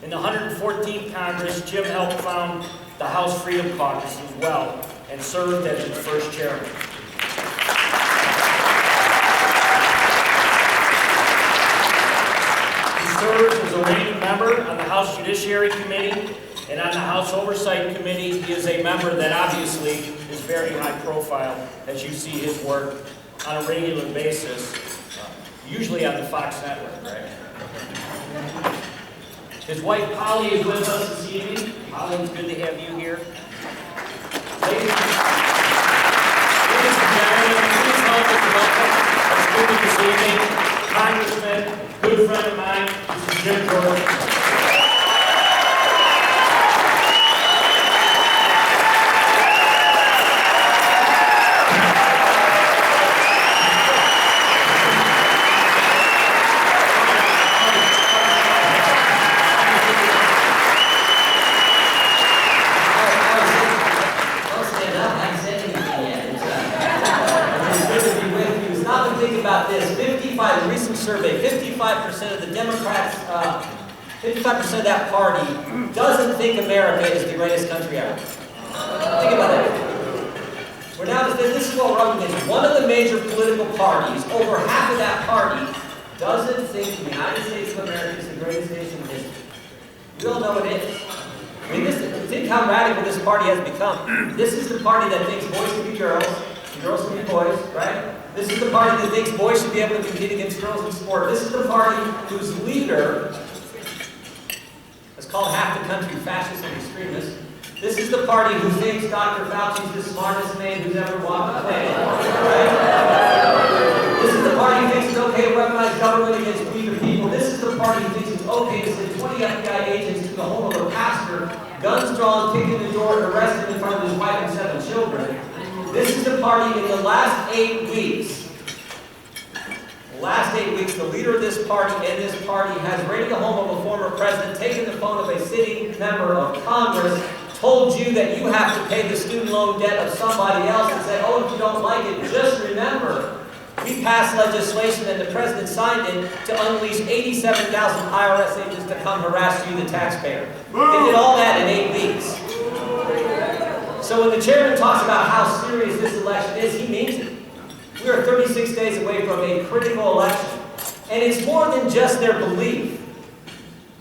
In the 114th Congress, Jim helped found the House Freedom Caucus as well, and served as its first chairman. He serves as a ranking member on the House Judiciary Committee, and on the House Oversight Committee, he is a member that obviously is very high profile, as you see his work on a regular basis, usually on the Fox Network, right? His wife Polly is with us this evening. Polly, it's good to have you here. Ladies and gentlemen, please help us welcome our speaker this evening, about this. 55, recent survey, 55% of the Democrats, 55% of that party doesn't think America is the greatest country ever. Think about that. We're now, this is what we're up against. One of the major political parties, over half of that party, doesn't think the United States of America is the greatest nation in history. We all know it is. I mean, think how radical this party has become. This is the party that thinks boys can be girls, and girls can be boys, right? This is the party that thinks boys should be able to compete against girls in sport. This is the party whose leader is called half the country fascist and extremist. This is the party who thinks Dr. Fauci is the smartest man who's ever walked the planet, right? This is the party who thinks it's okay to weaponize government against we the people. This is the party who thinks it's okay to send 20 FBI agents to the home of a pastor, guns drawn, kicked in the door, and arrested in front of his wife and 7 children. This is the party in the last 8 weeks. The leader of this party and this party has raided the home of a former president, taken the phone of a sitting member of Congress, told you that you have to pay the student loan debt of somebody else, and said, oh, if you don't like it, just remember, we passed legislation and the president signed it to unleash 87,000 IRS agents to come harass you, the taxpayer. They did all that in 8 weeks. So when the chairman talks about how serious this election is, he means it. We are 36 days away from a critical election. And it's more than just their belief.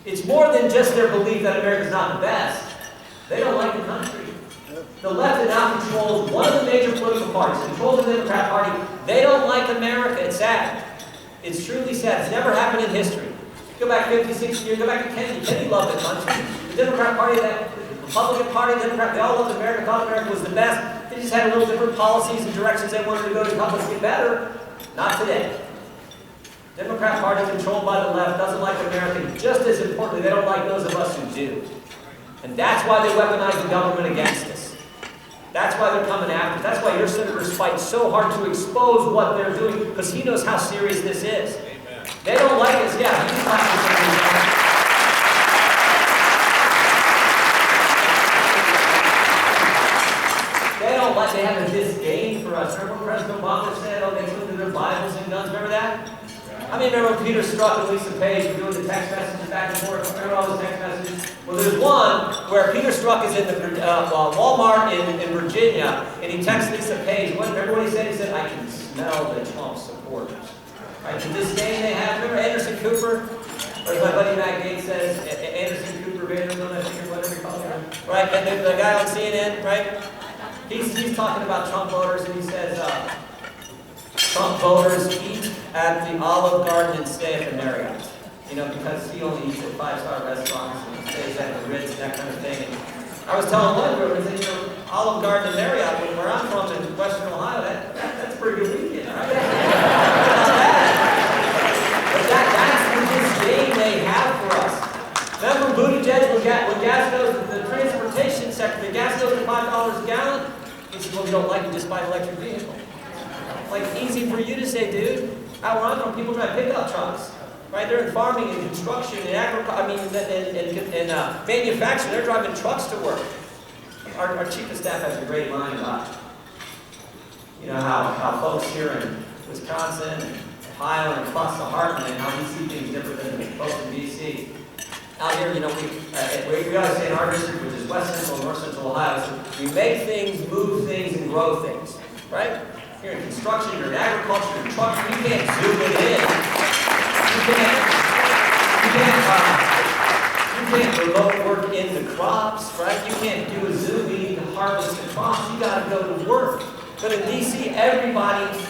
It's more than just their belief that America's not the best. They don't like the country. The left now controls one of the major political parties, controls the Democrat Party. They don't like America. It's sad. It's truly sad. It's never happened in history. Go back 50, 60 years, go back to Kennedy. Kennedy loved the country. The Democrat Party, the Republican Party, the Democrat, they all loved America, thought America was the best. They just had a little different policies and directions they wanted to go to help us get better. Not today. Democrat Party controlled by the left doesn't like America. Just as importantly, they don't like those of us who do. And that's why they weaponize the government against us. That's why they're coming after us. That's why your senators fight so hard to expose what they're doing, because he knows how serious this is. Amen. They don't like us. Yeah, he's not They don't like, they have a disdain for us. Remember what President Obama said, oh, they took their Bibles and guns, remember that? I mean, remember when Peter Strzok and Lisa Page were doing the text messages back and forth? Remember all those text messages? Well, there's one where Peter Strzok is in the Walmart in Virginia, and he texts Lisa Page. Remember what he said? He said, I can smell the Trump supporters. Right? The disdain they have. Remember Anderson Cooper? Or as my buddy Matt Gates says, Anderson Cooper, Vanderbilt, I think, or whatever you call him. Right? And the guy on CNN, right? He's talking about Trump voters, and he says, Trump voters eat at the Olive Garden and stay at the Marriott. You know, because he only eats at 5-star restaurants and stays at the Ritz and that kind of thing. And I was telling one group, I said, you know, Olive Garden and Marriott, where I'm from in Western Ohio, that's a pretty good weekend, right? Not bad. But that's the disdain they have for us. Remember Buttigieg, when gas goes, the transportation sector, the gas goes to $5 a gallon, he said, well, if you don't like it, just buy an electric vehicle. Like, easy for you to say, dude. Out where I'm from, people drive pickup trucks. Right? They're in farming and construction and agriculture, and manufacturing. They're driving trucks to work. Our chief of staff has a great line about, you know, how folks here in Wisconsin and Ohio and across the heartland, how we see things different than folks in D.C. Out here, you know, we always say in our district, which is West Central and North Central Ohio, so we make things, move things, and grow things. Right? You're in construction, you're in agriculture, you're in trucking, you can't zoom it in. You can't remote work in the crops, right? You can't do a zoom meeting to harvest the crops. You gotta go to work. But in DC, everybody's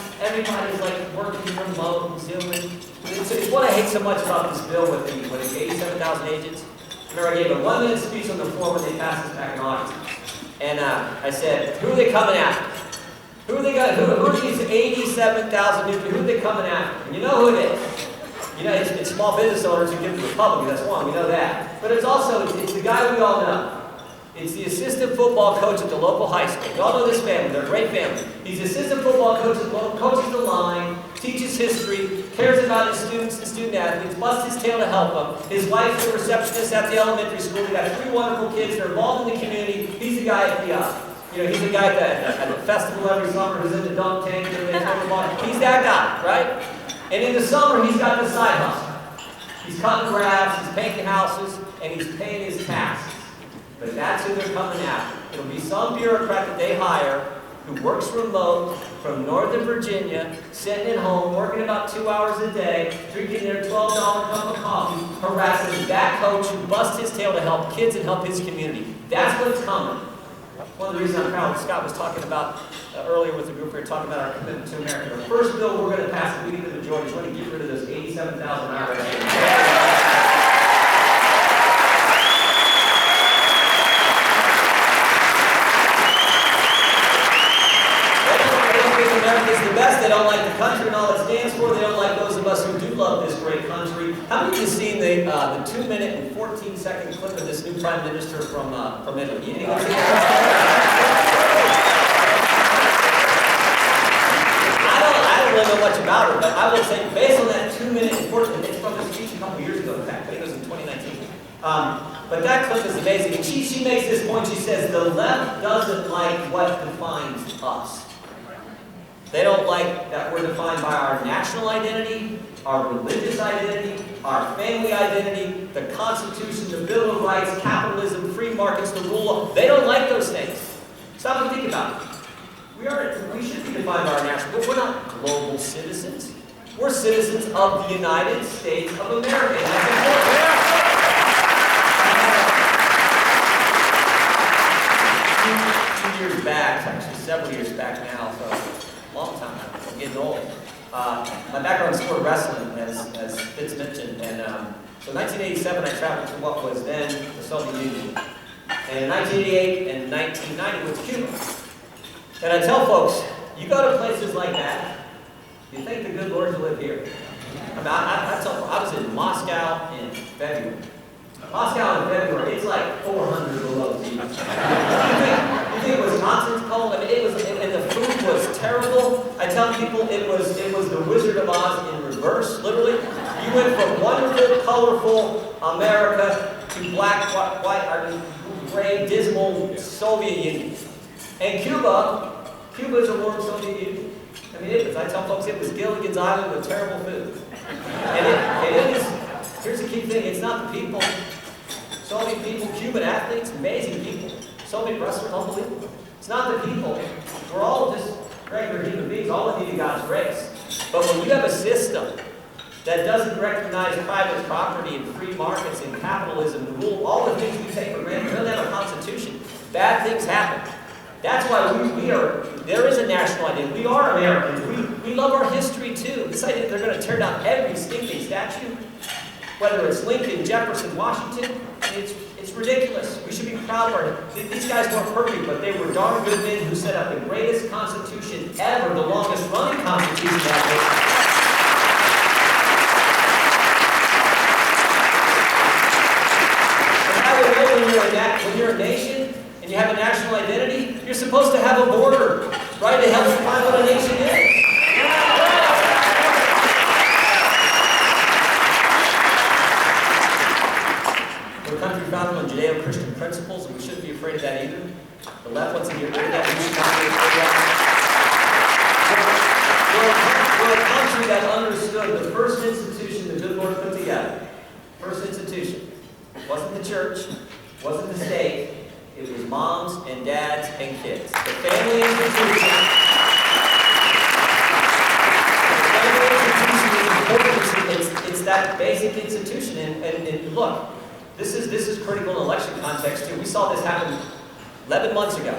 like working remote and zooming. It's what I hate so much about this bill with the 87,000 agents. Remember, I gave a 1-minute speech on the floor when they passed this back in August. And I said, who are they coming after? Who are these 87,000 new people? Who are they coming after? And you know who it is. You know, it's small business owners who give to Republicans, that's one, we know that. But it's also, it's the guy we all know. It's the assistant football coach at the local high school. We all know this family, they're a great family. He's the assistant football coach at the local, coaches the line, teaches history, cares about his students and student athletes, busts his tail to help them. His wife's the receptionist at the elementary school. We got 3 wonderful kids, they're involved in the community. He's the guy at the, he's the guy at the festival every summer who's in the dunk tank. He's that guy, right? And in the summer, he's got the side hustle. He's cutting grass, he's painting houses, and he's paying his taxes. But that's who they're coming after. It'll be some bureaucrat that they hire who works remote from Northern Virginia, sitting at home, working about 2 hours a day, drinking their $12 cup of coffee, harassing that coach who busts his tail to help kids and help his community. That's what's coming. One of the reasons I'm proud, Scott was talking about earlier with the group, we were talking about our commitment to America. The first bill we're going to pass, if we get the majority, is going to get rid of those 87,000 IRS. America's the best. They don't like the country and all it stands for. They don't like those of us who do love this great country. How many of you seen the 2-minute and 14-second clip of this new Prime Minister from Italy? Anyone see that? I don't really know much about her, but I will say, based on that 2-minute and 14, it's from a speech a couple years ago, in fact, I think it was in 2019. But that clip is amazing. And she makes this point. She says, the left doesn't like what defines us. They don't like that we're defined by our national identity, our religious identity, our family identity, the Constitution, the Bill of Rights, capitalism, free markets, the rule of. They don't like those things. Stop and think about it. We should be defined by our national, but we're not global citizens. We're citizens of the United States of America. And that's important. 2 years back, actually several years back now, so long time now, I'm getting old. My background is sport wrestling, as Fitz mentioned, and so in 1987 I traveled to what was then the Soviet Union. And in 1988 and 1990 was Cuba. And I tell folks, you go to places like that, you think the good Lord to live here. I mean, I tell folks, I was in Moscow in February. Moscow in February, it's like 400 below zero. You think Wisconsin's cold? I mean, and the food was terrible. I tell people it was the Wizard of Oz in reverse, literally. You went from wonderful, colorful America to black, white, gray, dismal Soviet Union. And Cuba is a warm Soviet Union. I mean, I tell folks it was Gilligan's Island with terrible food. And it is, here's the key thing, it's not the people. Soviet people, Cuban athletes, amazing people. Soviet wrestlers, unbelievable. It's not the people. We're all just regular human beings. All of you God's grace. But when you have a system that doesn't recognize private property and free markets and capitalism and rule, all the things we take for granted, we don't have a constitution, bad things happen. That's why there is a national identity. We are Americans. We love our history too. This idea they're going to tear down every stinking statue, whether it's Lincoln, Jefferson, Washington, it's ridiculous. We should be proud of these guys weren't perfect, but they were darn good men who set up the greatest constitution ever, the longest running constitution ever. And by the way, when you're a nation and you have a national identity, you're supposed to have a border, right, to help define what a nation is. We're a country founded on Judeo-Christian principles, and we shouldn't be afraid of that either. The left wants to get rid of that. We should not be afraid of that. We're a country that understood the first institution the good Lord put together. First institution. It wasn't the church, it wasn't the state, it was moms and dads and kids. The family institution. is important. It's that basic institution. And look, this is critical in election context too. We saw this happen 11 months ago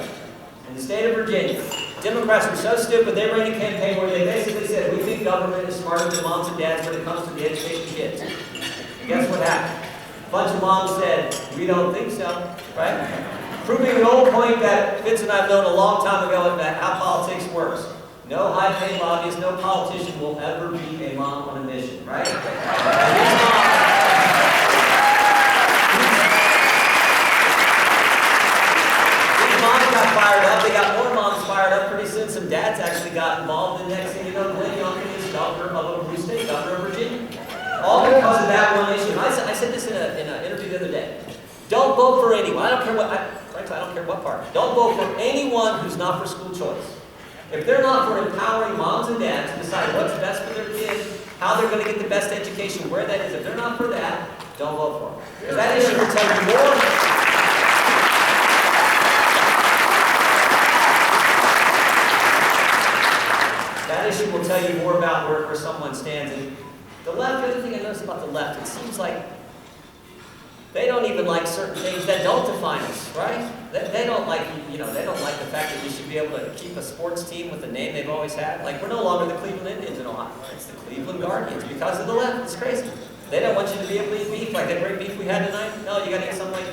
in the state of Virginia. Democrats were so stupid, they ran a campaign where they basically said, we think government is smarter than moms and dads when it comes to the education of kids. And guess what happened? A bunch of moms said, we don't think so, right? Proving an old point that Fitz and I have known a long time ago that how politics works. No high-paid lobbyist, no politician will ever be a mom on a mission, right? These moms got fired up. They got more moms fired up. Pretty soon some dads actually got involved. And next thing you know, Glenn Youngkin is governor of a blue state, governor of Virginia. All because of that one issue. I said this in an interview the other day. Don't vote for anyone. I don't care frankly, I don't care what party. Don't vote for anyone who's not for school choice. If they're not for empowering moms and dads to decide what's best for their kids, how they're going to get the best education, where that is. If they're not for that, don't vote for them. Because that issue will tell you more. That issue will tell you more about where someone stands. And the left, the other thing I noticed about the left, it seems like they don't even like certain things that don't define us, right? They don't like, they don't like the fact that we should be able to keep a sports team with the name they've always had. Like, we're no longer the Cleveland Indians in Ohio. It's the Cleveland Guardians because of the left. It's crazy. They don't want you to be able to eat beef like that great beef we had tonight. No, you gotta eat some like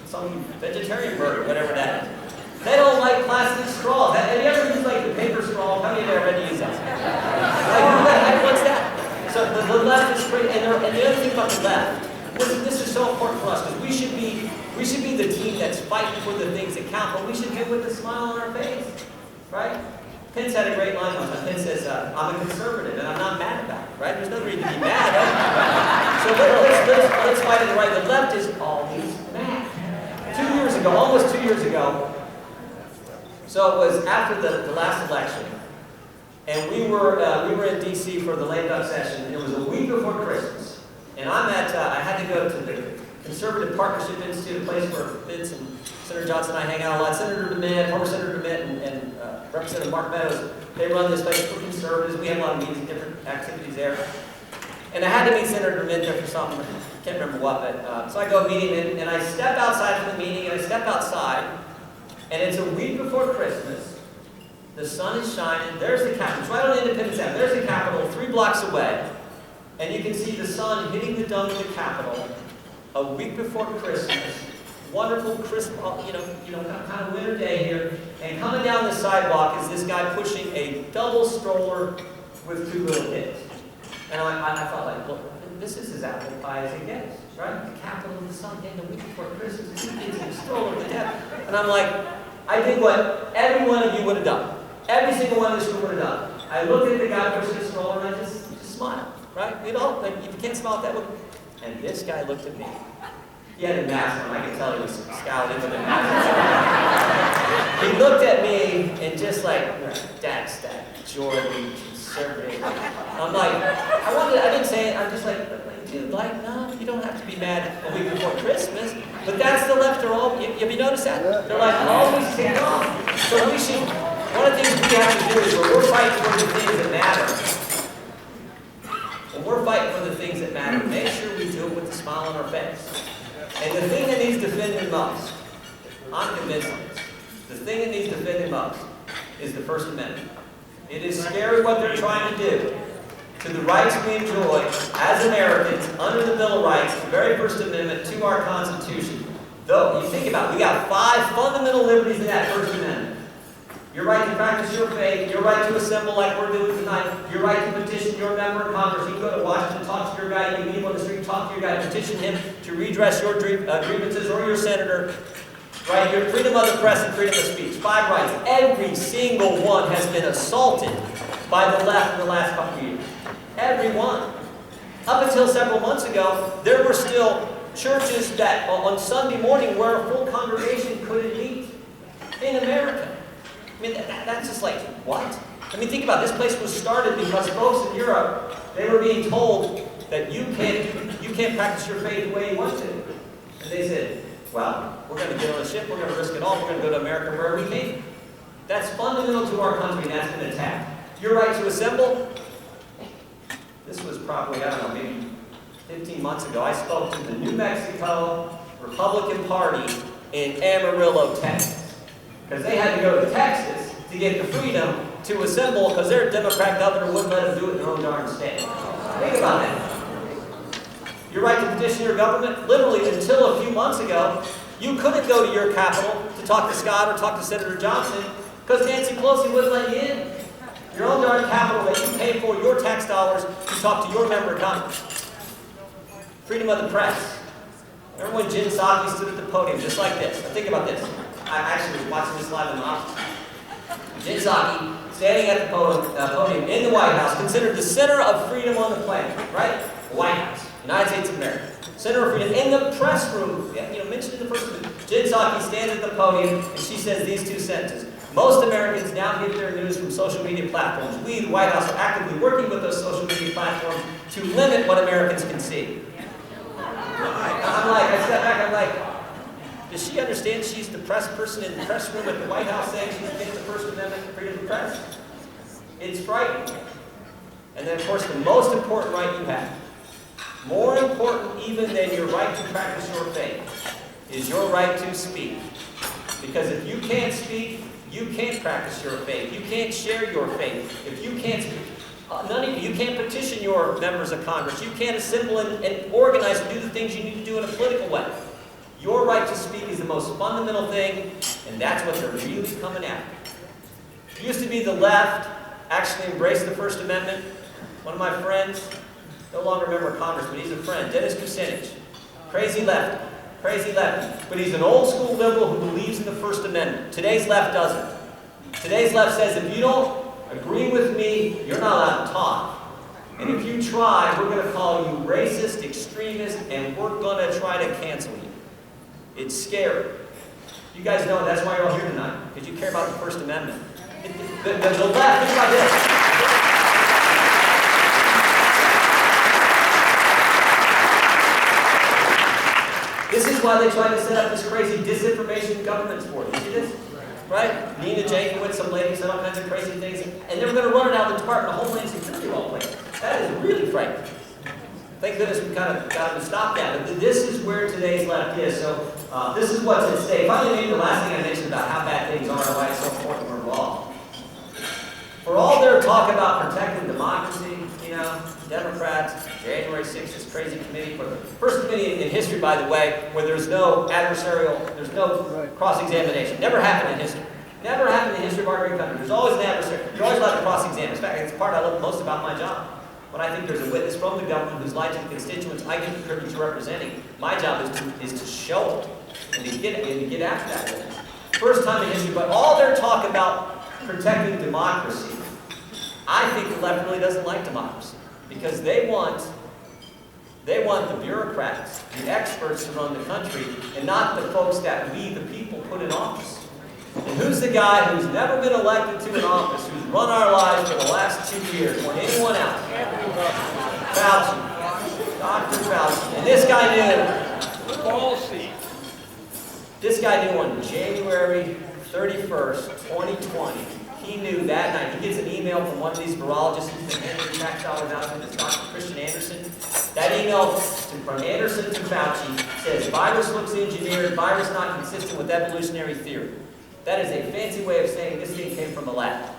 some vegetarian burger, whatever that is. They don't like plastic straws. Have you ever used like the paper straw? How many of you ever had to use that? Like, what's that? So the left is crazy. And the other thing about the left, this is so important for us because we should be the team that's fighting for the things that count, but we should do it with a smile on our face, right? Pence had a great line one time. Pence says, "I'm a conservative and I'm not mad about it." Right? There's no reason to be mad, right? So let's fight it right. The left is always mad. 2 years ago, almost 2 years ago. So it was after the last election, and we were in D.C. for the lame duck session. It was a week before Christmas. And I had to go to the Conservative Partnership Institute, a place where Vince and Senator Johnson and I hang out a lot. Senator DeMint, former Senator DeMint, and Representative Mark Meadows, they run this place for conservatives. We have a lot of meetings, different activities there. And I had to meet Senator DeMint there for something. I can't remember what, but so I go meet him, and I step outside from the meeting, and I step outside, and it's a week before Christmas. The sun is shining. There's the Capitol. It's right on Independence Avenue. There's the Capitol, 3 blocks away. And you can see the sun hitting the dome of the Capitol a week before Christmas. Wonderful, crisp, kind of winter day here. And coming down the sidewalk is this guy pushing a double stroller with 2 little kids. And I thought, like, look, this is as apple pie as it gets, right? The Capitol of the sun hitting a week before Christmas, 2 kids in a stroller with death. And I'm like, I think what every one of you would have done. Every single one of this room would have done. I looked at the guy pushing the stroller and I just smiled. Right? Like, if you can't smile at that one. And this guy looked at me. He had a mask on. I could tell he was scowling with a mask. He looked at me and just like, that's that Jordan conservative. I'm like, I didn't say it. I'm just like, dude, like, no, you don't have to be mad a week before Christmas. But that's the left. They're all, have you noticed that? They're like, always take off. So one of the things we have to do is we're fighting for the things that matter. When we're fighting for the things that matter, make sure we do it with a smile on our face. And the thing that needs defending most, I'm convinced of this, the thing that needs defending most is the First Amendment. It is scary what they're trying to do to the rights we enjoy as Americans under the Bill of Rights, the very First Amendment to our Constitution. Though, you think about it, we got 5 fundamental liberties in that First Amendment. Your right to practice your faith, your right to assemble like we're doing tonight, your right to petition your member of Congress. You can go to Washington, talk to your guy, you can meet him on the street, talk to your guy, petition him to redress your grievances or your senator. Right? Your freedom of the press and freedom of speech. 5 rights. Every single one has been assaulted by the left in the last couple of years. Every one. Up until several months ago, there were still churches that on Sunday morning where a full congregation couldn't meet in America. I mean, that's just like, what? I mean, think about it. This place was started because folks in Europe, they were being told that you can't practice your faith the way you want to. And they said, well, we're going to get on a ship, we're going to risk it all, we're going to go to America where we came. That's fundamental to our country, and that's been attacked. Your right to assemble, this was probably, I don't know, maybe 15 months ago. I spoke to the New Mexico Republican Party in Amarillo, Texas. Because they had to go to Texas to get the freedom to assemble because their Democrat governor wouldn't let them do it in their own darn state. Think about that. Your right to petition your government, literally until a few months ago, you couldn't go to your capital to talk to Scott or talk to Senator Johnson because Nancy Pelosi wouldn't let you in. Your own darn capital that you pay for your tax dollars to talk to your member of Congress. Freedom of the press. Remember when Jen Psaki stood at the podium just like this? Now think about this. I actually was watching this live in the office. Jen Psaki, standing at the podium in the White House, considered the center of freedom on the planet, right? The White House, United States of America. Center of freedom. In the press room, mentioned in the first minute, Jen Psaki stands at the podium and she says these 2 sentences. Most Americans now get their news from social media platforms. We, the White House, are actively working with those social media to limit what Americans can see. I step back, I'm like, does she understand she's the press person in the press room at the White House saying she's against the First Amendment and freedom of the press? It's frightening. And then, of course, the most important right you have, more important even than your right to practice your faith, is your right to speak. Because if you can't speak, you can't practice your faith. You can't share your faith. If you can't speak, you can't petition your members of Congress. You can't assemble and organize and do the things you need to do in a political way. Your right to speak is the most fundamental thing, and that's what they're really coming after. It used to be the left actually embraced the First Amendment. One of my friends, no longer a member of Congress, but he's a friend, Dennis Kucinich, crazy lefty, but he's an old school liberal who believes in the First Amendment. Today's left doesn't. Today's left says if you don't agree with me, you're not allowed to talk. And if you try, we're going to call you racist, extremist, and we're going to try to cancel you. It's scary. You guys know that's why you're all here tonight, because you care about the First Amendment. The left, think about this. This is why they tried to set up this crazy disinformation government for you. See this? Right? Nina Jankowicz, some lady said all kinds of crazy things, and they were going to run it out of the Department of Homeland Security of all places. That is really frightening. Thank goodness we kind of got to stop that. But this is where today's left is. So this is what's at stake. Finally, maybe the last thing I mentioned about how bad things are and why it's so important we're involved. For all their talk about protecting democracy, Democrats, January 6th, this crazy committee, for the first committee in history, by the way, where there's no adversarial, there's no cross-examination. Never happened in history. Never happened in the history of our great country. There's always an adversary. You're always allowed to cross-examine. In fact, it's the part I love most about my job. When I think there's a witness from the government who's lied to the constituents I get the privilege of representing, my job is to show it and to get after that witness. First time in history, but all their talk about protecting democracy, I think the left really doesn't like democracy because they want the bureaucrats, the experts to run the country, and not the folks that we, the people, put in office. And who's the guy who's never been elected to an office, who's run our lives for the last 2 years, more than anyone else? Fauci. Dr. Fauci. And this guy knew. This guy knew on January 31st, 2020. He knew that night. He gets an email from one of these virologists who's been handing tax dollars out to him. It's Dr. Christian Anderson. That email from Anderson to Fauci says, virus looks engineered, virus not consistent with evolutionary theory. That is a fancy way of saying this thing came from the lab.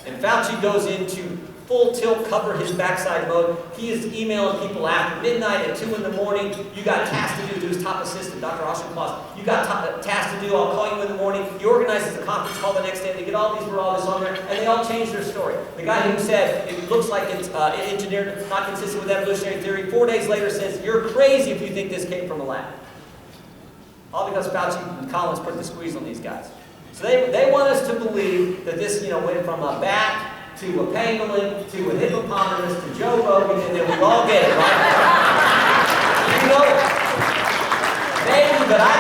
And Fauci goes into full tilt, cover his backside mode. He is emailing people after midnight at 2 in the morning. You got tasks to do to his top assistant, Dr. Osterklaus. You got tasks to do. I'll call you in the morning. He organizes a conference call the next day. They get all these virologists on there, and they all change their story. The guy who said it looks like it's engineered, not consistent with evolutionary theory, 4 days later says, you're crazy if you think this came from a lab. All because Fauci and Collins put the squeeze on these guys. So they want us to believe that this, went from a bat to a pangolin to a hippopotamus to Joe Rogan, and then we all get it, right? Maybe, but I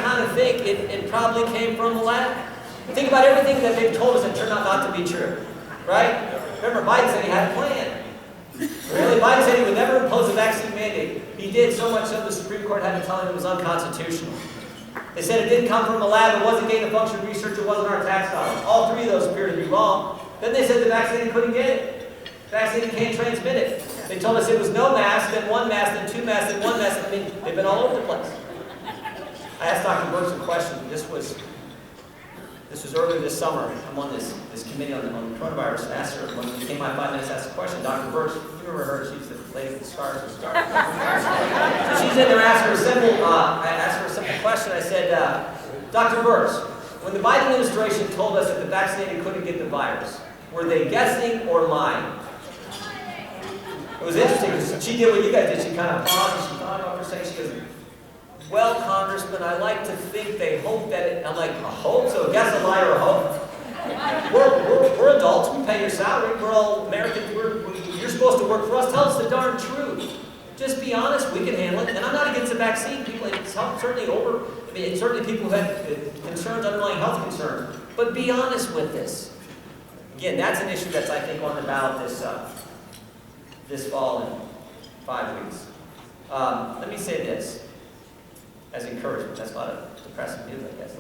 kind of think it probably came from the lab. Think about everything that they've told us that turned out not to be true, right? Remember, Biden said he had a plan. Really, Biden said he would never impose a vaccine mandate. He did, so much so the Supreme Court had to tell him it was unconstitutional. They said it didn't come from a lab, it wasn't gain-of-function research, it wasn't our tax dollars. All three of those appear to be wrong. Then they said the vaccinated couldn't get it. The vaccinated can't transmit it. They told us it was no mask, then one mask, then two masks, then one mask. I mean, they've been all over the place. I asked Dr. Burks a question. This was earlier this summer. I'm on this committee on the coronavirus. I asked her, when it came my 5 minutes, I asked a question. Dr. Burks, you remember her? She's the lady with the scars. So she's in there, I asked her a simple question. I said, Dr. Burks, when the Biden administration told us that the vaccinated couldn't get the virus, were they guessing or lying? It was interesting because she did what you guys did. She kind of paused and she thought about her saying, she goes, well, Congressman, I like to think they hope that it, I'm like, a hope? So a guess, a lie, or a hope? We're adults, we pay your salary, we're all Americans, you're supposed to work for us. Tell us the darn truth. Just be honest, we can handle it. And I'm not against the vaccine. People, it's certainly certainly people who have concerns, underlying health concerns. But be honest with this. Again, that's an issue that's, I think, on the ballot this fall in 5 weeks. Let me say this as encouragement. That's not a depressing news, I guess.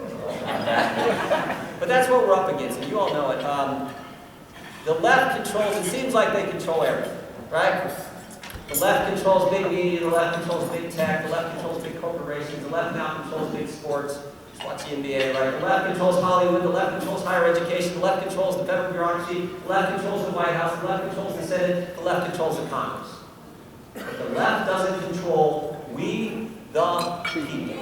But that's what we're up against, and you all know it. The left controls, it seems like they control everything, right? The left controls big media, the left controls big tech, the left controls big corporations, the left now controls big sports. Just watch the NBA, right? The left controls Hollywood, the left controls higher education, the left controls the federal bureaucracy, the left controls the White House, the left controls the Senate, the left controls the Congress. But the left doesn't control we, the people.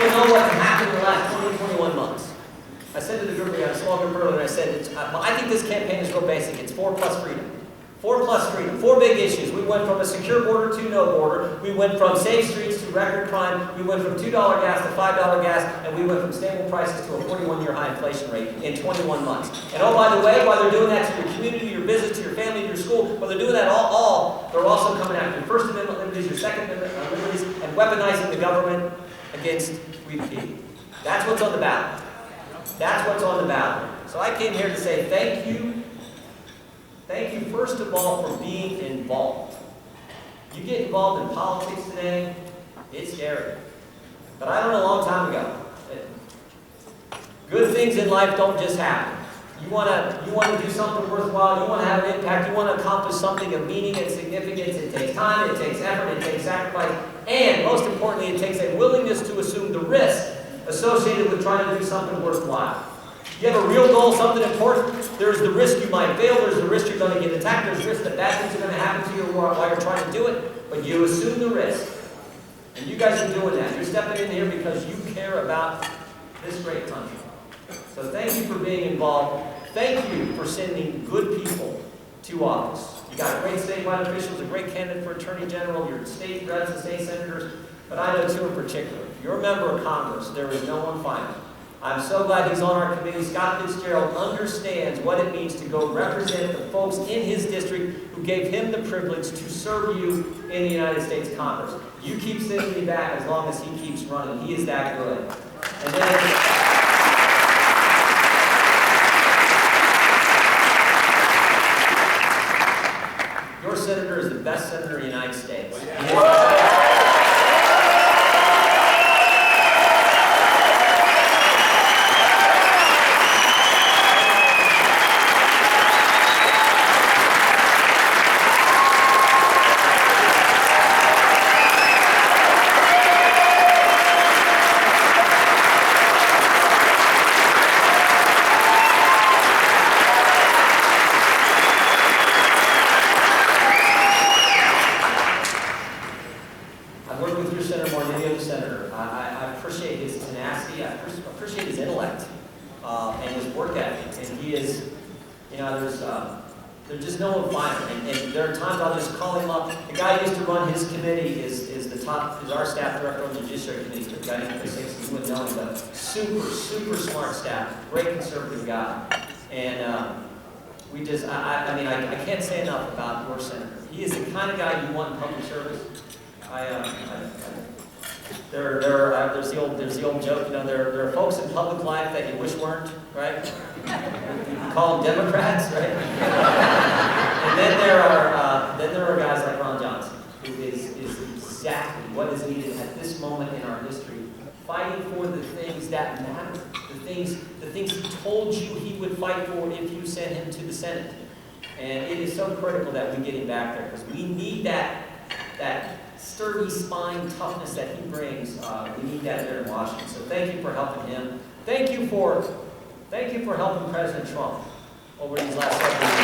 Know what happened in the last 21 months. I said to the group, we had a small group earlier, I said, I think this campaign is real basic. It's 4 plus freedom. 4 plus freedom. 4 big issues. We went from a secure border to no border. We went from safe streets to record crime. We went from $2 gas to $5 gas. And we went from stable prices to a 41-year high inflation rate in 21 months. And oh, by the way, while they're doing that to your community, your business, to your family, to your school, while they're doing that they're also coming after your First Amendment liberties, your Second Amendment liberties, and weaponizing the government against we the people. That's what's on the ballot. That's what's on the ballot. So I came here to say thank you. Thank you, first of all, for being involved. You get involved in politics today, it's scary. But I learned a long time ago that good things in life don't just happen. You want to do something worthwhile, you want to have an impact, you want to accomplish something of meaning and significance. It takes time, it takes effort, it takes sacrifice, and most importantly, it takes a willingness to assume the risk associated with trying to do something worthwhile. You have a real goal, something important, there's the risk you might fail, there's the risk you're going to get attacked, there's risk that bad things are going to happen to you while you're trying to do it, but you assume the risk. And you guys are doing that. You're stepping in here because you care about this great country. So thank you for being involved. Thank you for sending good people to office. You got great statewide officials, a great candidate for Attorney General, your state reps and state senators, but I know two in particular. You're a member of Congress. There is no one finer. I'm so glad he's on our committee. Scott Fitzgerald understands what it means to go represent the folks in his district who gave him the privilege to serve you in the United States Congress. You keep sending me back as long as he keeps running. He is that good. And then, your senator is the best senator in the United States. There's just no one finer. And there are times I'll just call him up. The guy who used to run his committee is our staff director on the Judiciary Committee. The guy named Chris Hicks, you wouldn't know him, but super smart staff, great conservative guy. And I can't say enough about your senator. He is the kind of guy you want in public service. There's the old joke, you know, there are folks in public life that you wish weren't, right? You call them Democrats, right? And then there are guys like Ron Johnson, who is exactly what is needed at this moment in our history, fighting for the things that matter, the things he told you he would fight for if you sent him to the Senate. And it is so critical that we get him back there, because we need that sturdy spine toughness that he brings. We need that there in Washington. So thank you for helping him. Thank you for helping President Trump over these last several years.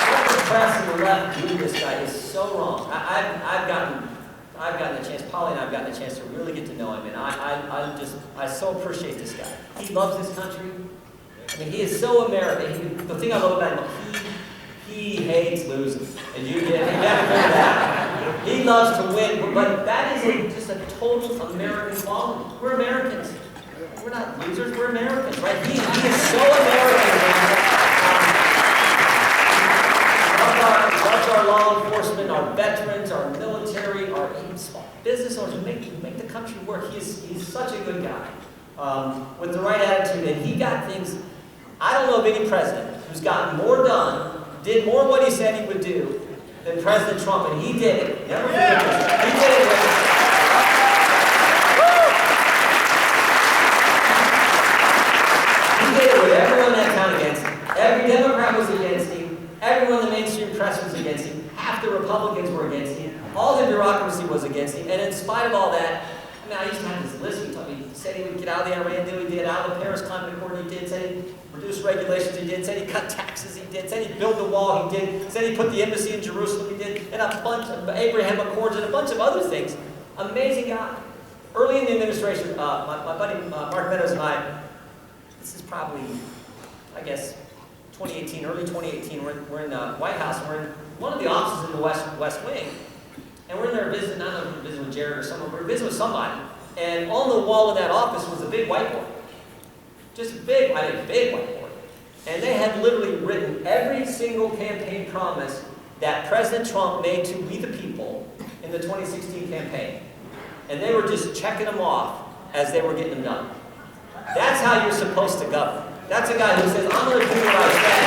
What the press and the left do to this guy is so wrong. I've gotten a chance, Polly and I have gotten a chance to really get to know him, and I so appreciate this guy. He loves this country. I mean, he is so American. The thing I love about him, he hates losing. And you never hear that. He loves to win, but that is just a total American quality. We're Americans. We're not losers, we're Americans, right? He is so American. Loves our our law enforcement, our veterans, our military, our even small business owners who make the country work. He's such a good guy with the right attitude, and he got things. I don't know of any president who's gotten more done, did more what he said he would do than President Trump, and he did it. Never forget this. He did it. He did it with everyone in that town against him. Every Democrat was against him. Everyone in the mainstream press was against him. Half the Republicans were against him. All the bureaucracy was against him. And in spite of all that, I mean, I used to have this list. He said he would get out of the Iran deal, he did. Out of the Paris Climate Accord, he did. Said he'd reduce regulations, he did. Said he'd cut taxes, he did. Said he'd build the wall, he did. Said he'd put the embassy in Jerusalem, he did. And a bunch of Abraham Accords and a bunch of other things. Amazing guy. Early in the administration, my buddy Mark Meadows and I, this is probably, I guess, 2018, early 2018, we're in the White House, and we're in one of the offices in the West Wing, and we're in there visiting, I don't know if we're visiting with Jared or someone, we're visiting with somebody, and on the wall in that office was a big whiteboard. Just a big whiteboard. And they had literally written every single campaign promise that President Trump made to we the people in the 2016 campaign. And they were just checking them off as they were getting them done. That's how you're supposed to govern. That's a guy who says, I'm going to do what I said.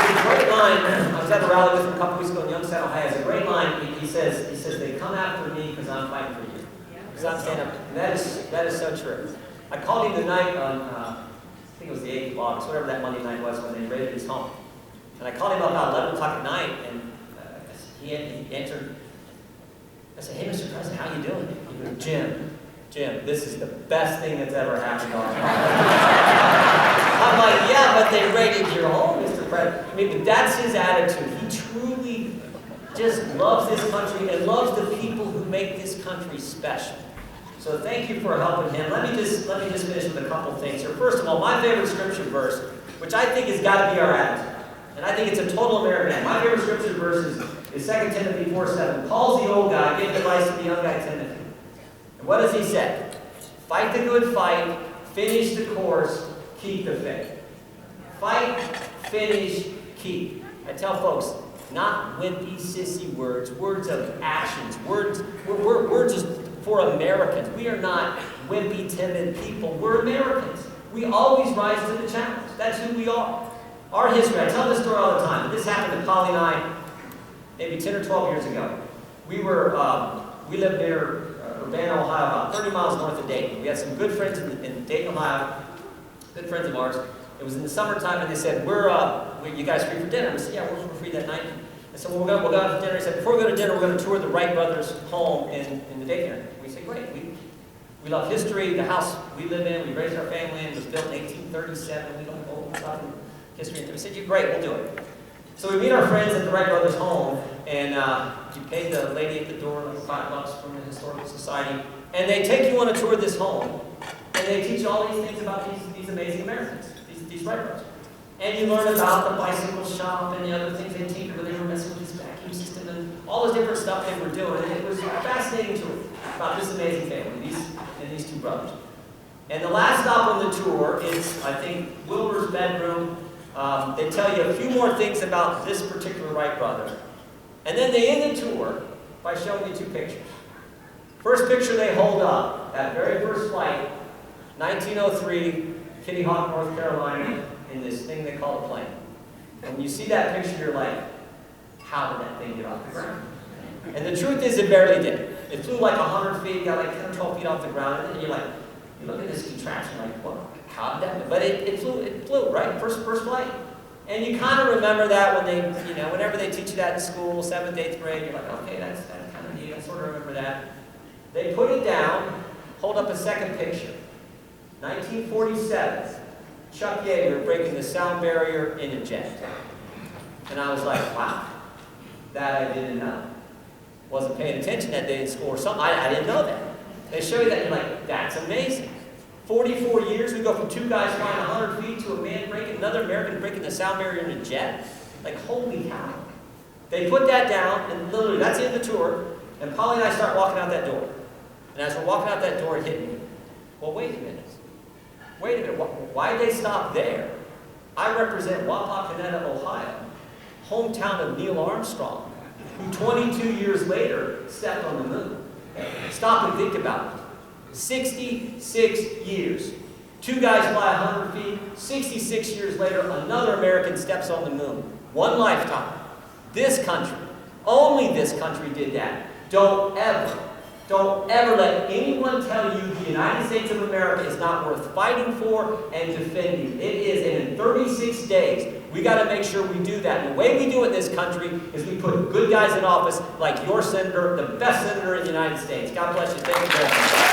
There's a great line. I was at the rally with him a couple weeks ago in Youngstown, Ohio. It's a great line. He says, they come after me because I'm fighting for you. Because I'm standing up. And that is so true. I called him the night on, I think it was the 8th of August, whatever that Monday night was when they raided his home. And I called him about 11 o'clock at night, and he answered. I said, hey, Mr. President, how you doing? He goes, Jim, this is the best thing that's ever happened to our country. I'm like, yeah, but they raided your home, Mr. President. I mean, but that's his attitude. He truly just loves this country and loves the people who make this country special. So thank you for helping him. Let me just finish with a couple things here. First of all, my favorite scripture verse, which I think has got to be our attitude. And I think it's a total American. My favorite scripture verse is 2 Timothy 4:7. Paul's the old guy giving advice to the young guy Timothy. And what does he say? Fight the good fight, finish the course, keep the faith. Fight, finish, keep. I tell folks, not wimpy, sissy words of actions, words just for Americans. We are not wimpy, timid people. We're Americans. We always rise to the challenge. That's who we are. Our history, I tell this story all the time. This happened to Polly and I maybe 10 or 12 years ago. We lived near Urbana, Ohio, about 30 miles north of Dayton. We had some good friends in Dayton, Ohio, good friends of ours. It was in the summertime, and they said, you guys free for dinner? We said, yeah, we're free that night. I said, well, we'll go out to dinner. He said, before we go to dinner, we're going to tour the Wright brothers' home in the Dayton area. We said, great. We love history. The house we live in, we raised our family in, was built in 1837. We love old stuff and history. We said, great, we'll do it. So we meet our friends at the Wright brothers' home, and you pay the lady at the door like $5 from the Historical Society, and they take you on a tour of this home, and they teach you all these things about these amazing Americans, these Wright brothers. And you learn about the bicycle shop and the other things they tinkered when they were messing with this vacuum system and all this different stuff they were doing. And it was a fascinating tour about this amazing family, these two brothers. And the last stop on the tour is, I think, Wilbur's bedroom. They tell you a few more things about this particular Wright brother. And then they end the tour by showing you two pictures. First picture they hold up, that very first flight, 1903, Kitty Hawk, North Carolina, in this thing they call a plane. And when you see that picture, you're like, how did that thing get off the ground? And the truth is, it barely did. It flew like 100 feet, got like 10 or 12 feet off the ground, and then you look at this contraption like, what? How did that? But it flew, right? First flight. And you kind of remember that when whenever they teach you that in school, 7th, 8th grade, you're like, okay, that's kind of neat. I sort of remember that. They put it down, hold up a second picture. 1947, Chuck Yeager breaking the sound barrier in a jet. And I was like, wow, that I didn't know. Wasn't paying attention that day in school or something. I didn't know that. They show you that, and you're like, that's amazing. 44 years, we go from two guys flying 100 feet to a man another American breaking the sound barrier in a jet. Like, holy cow. They put that down, and literally, that's the end of the tour, and Polly and I start walking out that door. And as we're walking out that door, it hit me. Well, wait a minute. Wait a minute, why did they stop there? I represent Waukesha, Ohio, hometown of Neil Armstrong, who 22 years later stepped on the moon. Stop and think about it. 66 years. Two guys fly 100 feet, 66 years later, another American steps on the moon. One lifetime. This country, only this country did that. Don't ever let anyone tell you the United States of America is not worth fighting for and defending. It is, and in 36 days, we got to make sure we do that. And the way we do it in this country is we put good guys in office like your senator, the best senator in the United States. God bless you. Thank you very much.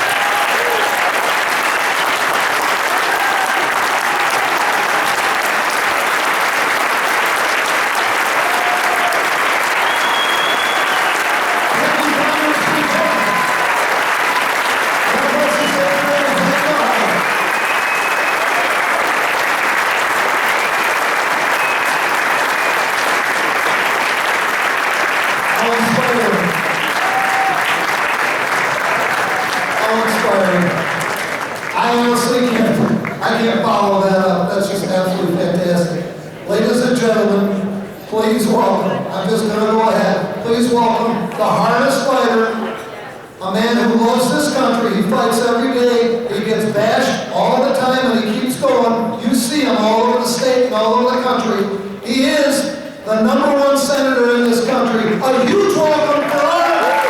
I can't follow that up. That's just absolutely fantastic. Ladies and gentlemen, please welcome, I'm just going to go ahead, please welcome the hardest fighter, a man who loves this country. He fights every day. He gets bashed all the time, and he keeps going. You see him all over the state and all over the country. He is the #1 senator in this country. A huge welcome for our great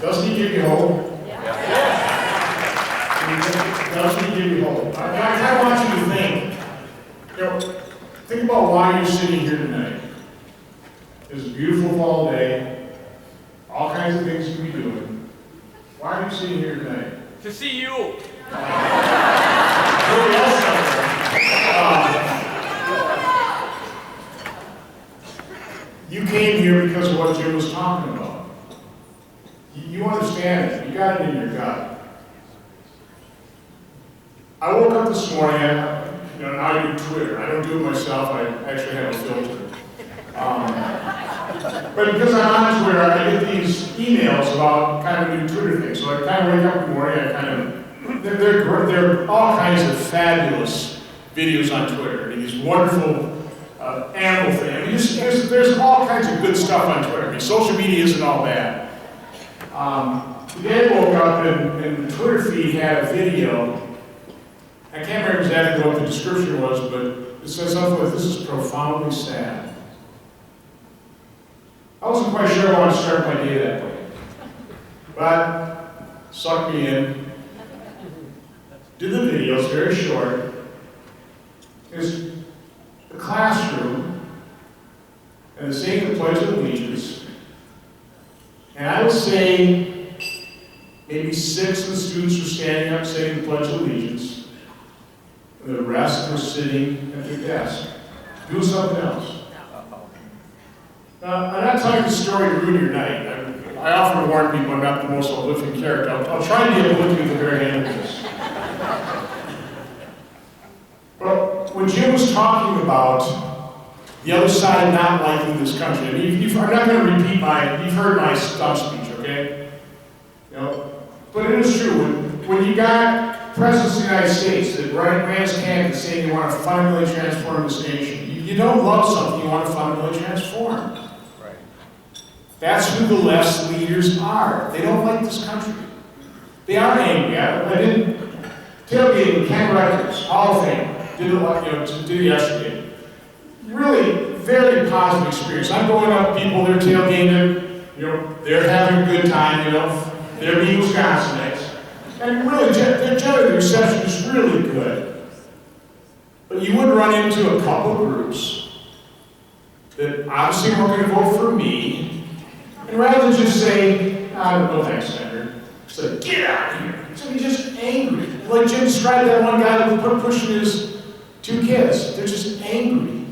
Doesn't he give you hope? Doesn't he give you hope? I want you to think about why you're sitting here tonight. It's a beautiful fall day, all kinds of things you can be doing. Why are you sitting here tonight? To see you. Nobody else out there. You came here because of what Jim was talking about. You understand it. You got it in your gut. I woke up this morning, and I do Twitter. I don't do it myself. I actually have a filter. But because I'm on Twitter, I get these emails about kind of new Twitter things. So I kind of wake up in the morning, there are all kinds of fabulous videos on Twitter. I mean, these wonderful animal things. I mean, there's all kinds of good stuff on Twitter. I mean, social media isn't all bad. Today I woke up and the Twitter feed had a video. I can't remember exactly what the description was, but it said something like, "This is profoundly sad." I wasn't quite sure I wanted to start my day that way. But, sucked me in. Did the video, it's very short. It's the classroom, and they're saying the Pledge of Allegiance. And I would say maybe 6 of the students were standing up saying the Pledge of Allegiance. And the rest were sitting at their desk, doing something else. Now, I'm not telling the story to ruin your night. I often warn people I'm not the most uplifting character. I'll try to be uplifting at the very end of this. But when Jim was talking about the other side not liking this country, I mean, I'm not going to repeat you've heard my stump speech, okay? But it is true. When you got presidents of the United States that ran as candidates saying they want to fundamentally transform this nation, you don't love something you want to fundamentally transform. Right. That's who the left's leaders are. They don't like this country. They are angry. I didn't tailgate with Ken Records, Hall of Fame. Did it yesterday. Really very positive experience. I'm going up, people, they're tailgating, they're having a good time, they're being Wisconsinites. And really, generally the reception is really good. But you would run into a couple groups that obviously weren't going to vote for me, and rather than just say, no thanks, Senator, it's like, get out of here. So he's just angry. Like Jim described that one guy that was pushing his 2 kids. They're just angry.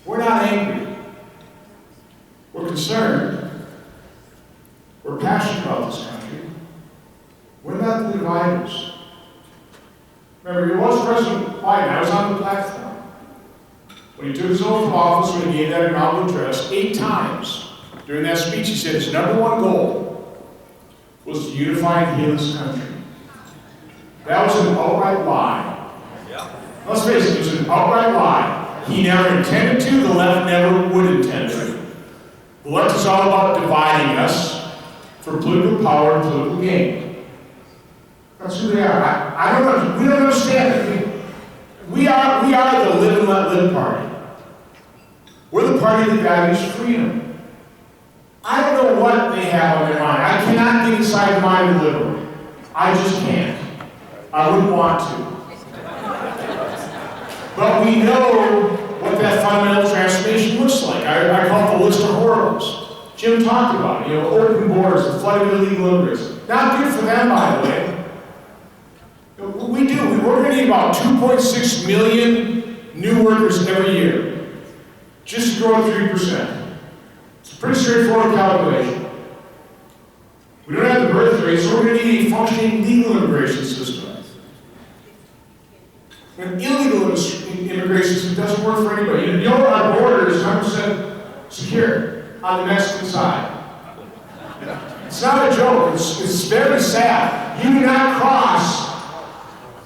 We're not angry. We're concerned. We're passionate about this country. We're not the dividers. Remember, he was President Biden. I was on the platform. When he took his oath of office, when he gave that inaugural address, 8 times during that speech, he said his #1 goal was to unify and heal this country. That was an outright lie. Let's face it, it was an outright lie. He never intended to, the left never would intend to. The left is all about dividing us for political power and political gain. That's who they are. I don't know. We don't understand it. We are the live and let live party. We're the party that values freedom. I don't know what they have on their mind. I cannot get inside the mind of a liberal. I just can't. I wouldn't want to. But we know what that fundamental transformation looks like. I call it the list of horribles. Jim talked about it, open borders, the flood of illegal immigrants. Not good for them, by the way. We do. We're going to need about 2.6 million new workers every year, just to grow at 3%. It's a pretty straightforward calculation. We don't have the birth rate, so we're going to need a functioning legal immigration system. An illegal immigration system doesn't work for anybody. You know our border is 100% secure on the Mexican side. It's not a joke. It's very sad. You do not cross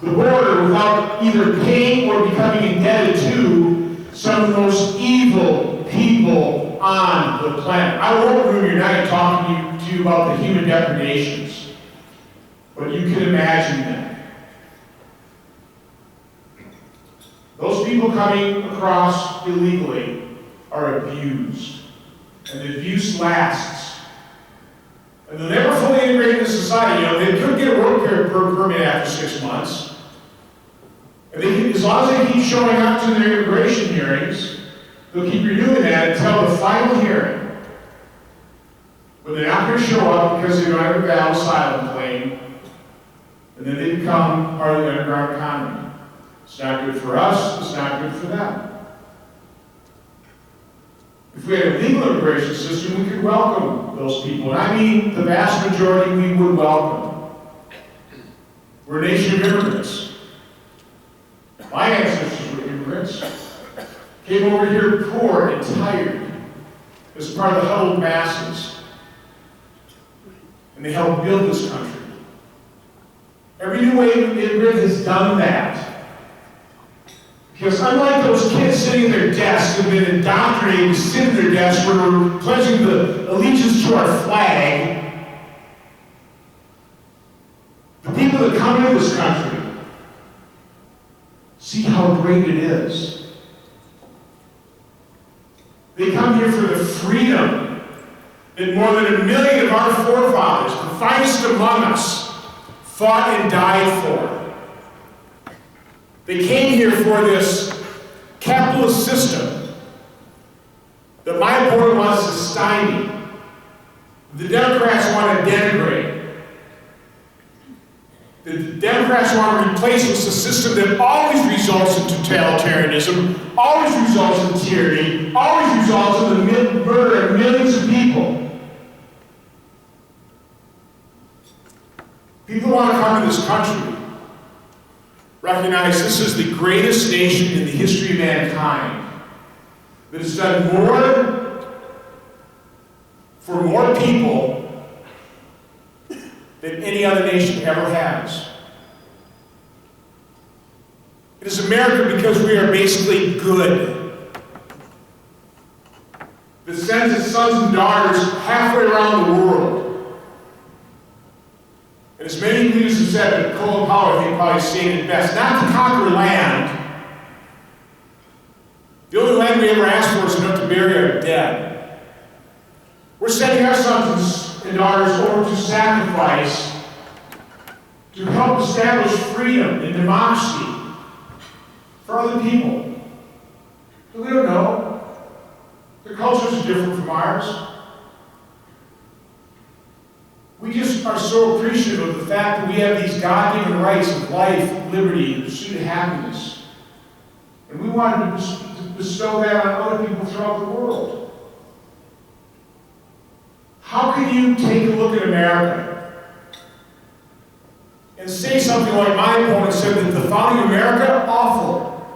the border without either paying or becoming indebted to some of the most evil people on the planet. I won't ruin your night talking to you about the human depredations, but you can imagine them. Those people coming across illegally are abused, and the abuse lasts. And they'll never fully integrate into society. They could get a work permit after 6 months. And as long as they keep showing up to their immigration hearings, they'll keep renewing that until the final hearing, when they're not going to show up because they don't have a valid asylum claim, and then they become part of the underground economy. It's not good for us, it's not good for them. If we had a legal immigration system, we could welcome those people. And I mean the vast majority we would welcome. We're a nation of immigrants. My ancestors were immigrants. Came over here poor and tired as part of the huddled masses. And they helped build this country. Every new wave of immigrant has done that. Because unlike those kids sitting at their desks who've been indoctrinated to sit at their desks where we're pledging the allegiance to our flag, the people that come into this country see how great it is. They come here for the freedom that more than 1 million of our forefathers, the finest among us, fought and died for. They came here for this capitalist system that my opponent wants to stymie. The Democrats want to denigrate. The Democrats want to replace with a system that always results in totalitarianism, always results in tyranny, always results in the murder of millions of people. People want to come to this country, recognize this is the greatest nation in the history of mankind that has done more for more people than any other nation ever has. It is America because we are basically good. That sends its sons and daughters halfway around the world. And as many leaders have said, but Colin Powell, I think, probably stated it best, not to conquer land. The only land we ever asked for is enough to bury our dead. We're sending our sons and daughters over to sacrifice to help establish freedom and democracy for other people. But we don't know. Their cultures are different from ours. We just are so appreciative of the fact that we have these God-given rights of life, liberty, and pursuit of happiness. And we want to bestow that on other people throughout the world. How How can you take a look at America and say something like my opponent said that the founding of America, awful?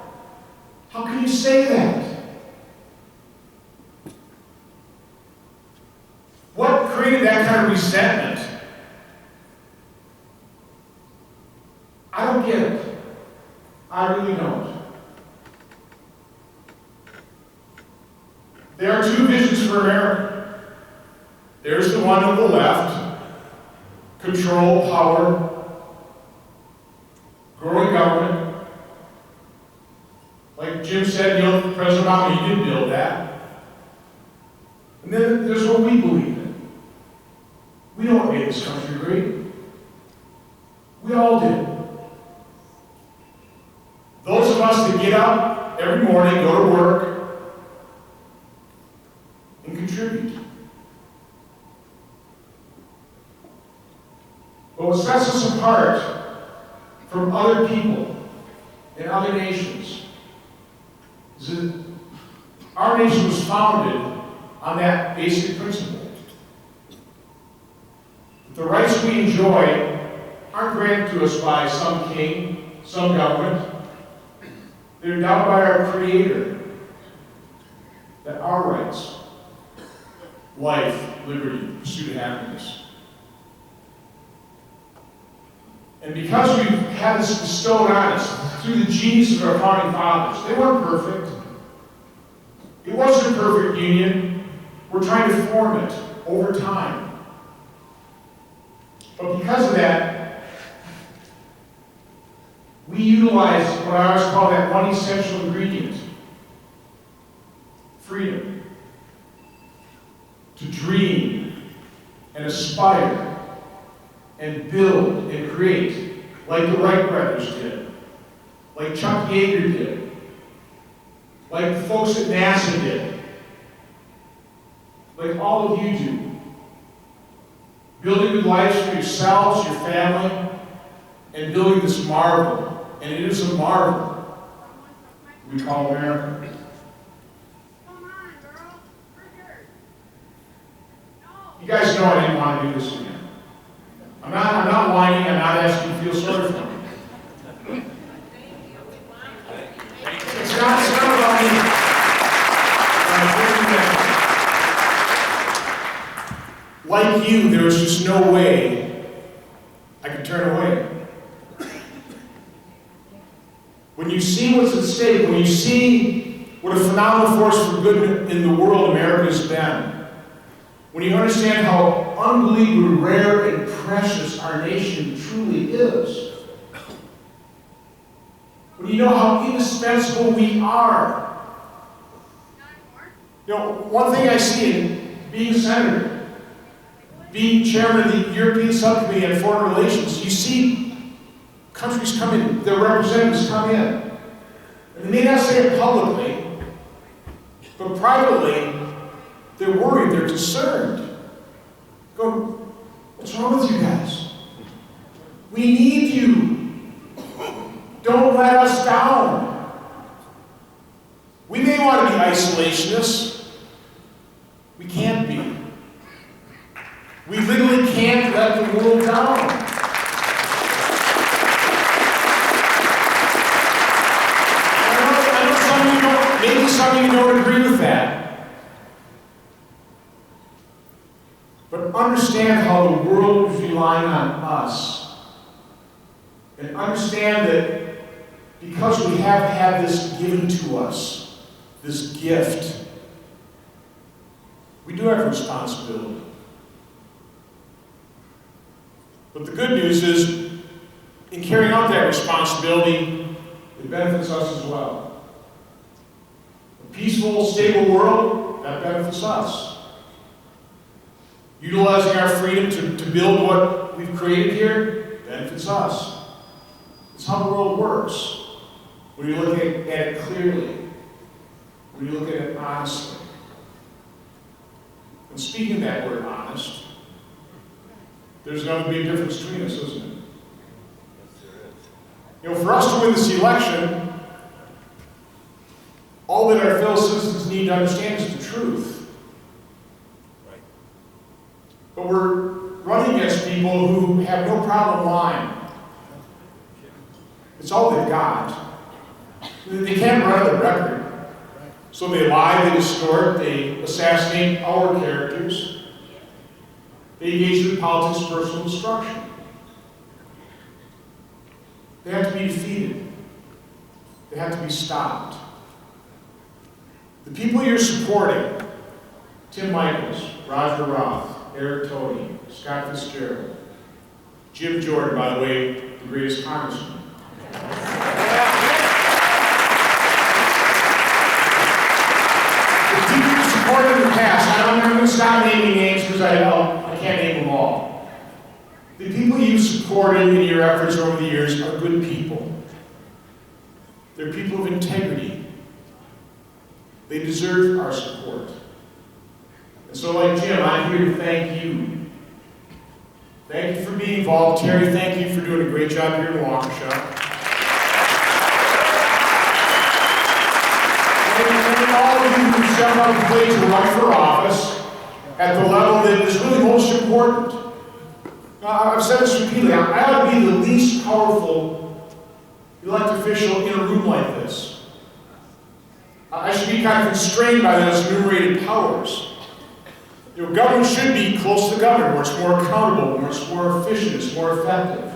How can you say that? What created that kind of resentment? I don't get it. I really don't. There are two visions for America. There's the one on the left, control, power, growing government. Like Jim said, President Obama, he didn't build that. And then there's what we believe in. We don't make this country great. We all did. Those of us that get up every morning, go to work, and contribute. But what sets us apart from other people and other nations is that our nation was founded on that basic principle. The rights we enjoy aren't granted to us by some king, some government. They're endowed by our Creator. That our rights, life, liberty, pursuit of happiness. And because we've had this bestowed on us through the genius of our founding fathers, they weren't perfect. It wasn't a perfect union. We're trying to form it over time. But because of that, we utilize what I always call that one essential ingredient: freedom. To dream and aspire and build and create like the Wright brothers did, like Chuck Yeager did, like the folks at NASA did, like all of you do. Building good lives for yourselves, your family, and building this marvel, and it is a marvel we call America. You guys know I didn't want to do this again. I'm not whining, I'm not asking you to feel sorry for me. It's not about me. Like you, there was just no way I could turn away. When you see what's at stake, when you see what a phenomenal force for good in the world America has been, when you understand how unbelievably rare and precious our nation truly is, when you know how indispensable we are. You know, one thing I see in being a senator, being chairman of the European Subcommittee on Foreign Relations, you see countries come in, their representatives come in. And they may not say it publicly, but privately, they're worried, they're concerned. Go, what's wrong with you guys? We need you. Don't let us down. We may want to be isolationists. We can't be. We literally can't let the world down. I know some of you don't, maybe some of you don't agree with that. But understand how the world is relying on us. And understand that because we have had this given to us, this gift, we do have a responsibility. But the good news is, in carrying out that responsibility, it benefits us as well. A peaceful, stable world, that benefits us. Utilizing our freedom to build what we've created here, benefits us. It's how the world works. When you look at it clearly, when you look at it honestly. And speaking of that word honest, there's going to be a difference between us, isn't it? You know, for us to win this election, all that our fellow citizens need to understand is the truth. people who have no problem lying. It's all they've got. They can't run the record. So they lie, they distort, they assassinate our characters. They engage in politics of personal destruction. They have to be defeated. They have to be stopped. The people you're supporting, Tim Michaels, Roger Roth, Eric Tody, Scott Fitzgerald, Jim Jordan, by the way, the greatest congressman. The people you supported in the past, I'm going to stop naming names because I can't name them all. The people you supported in your efforts over the years are good people. They're people of integrity. They deserve our support. And so, like Jim, I'm here to thank you. Thank you for being involved. Terry, thank you for doing a great job here in Waukesha. And all of you who step up and play to run for office at the level that is really most important. Now, I've said this repeatedly, I ought to be the least powerful elected official in a room like this. I should be kind of constrained by those enumerated powers. You know, government should be close to the government, where it's more accountable, where it's more efficient, it's more effective.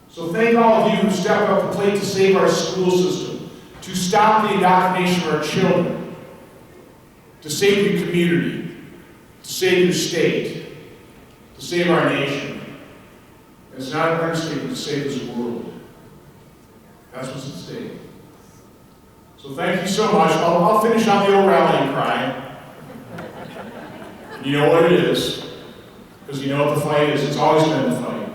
So thank all of you who stepped up to the plate to save our school system, to stop the indoctrination of our children, to save your community, to save your state, to save our nation. It's not an understatement to save this world. That's what's at stake. So thank you so much. I'll finish on the old rallying cry. You know what it is, because you know what the fight is. It's always been the fight.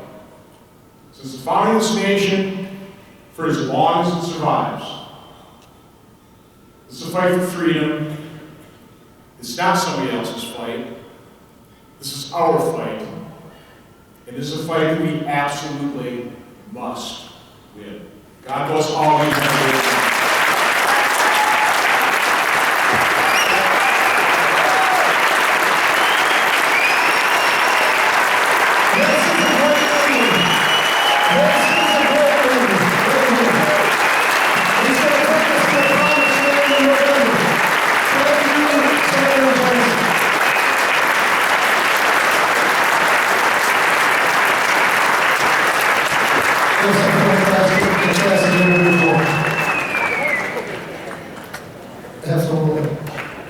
Since the founding of this nation, for as long as it survives. It's a fight for freedom. It's not somebody else's fight. This is our fight. And this is a fight that we absolutely must win. God bless all of you.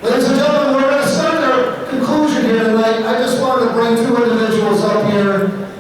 Ladies and gentlemen, we're going to start our conclusion here tonight. I just wanted to bring two individuals up here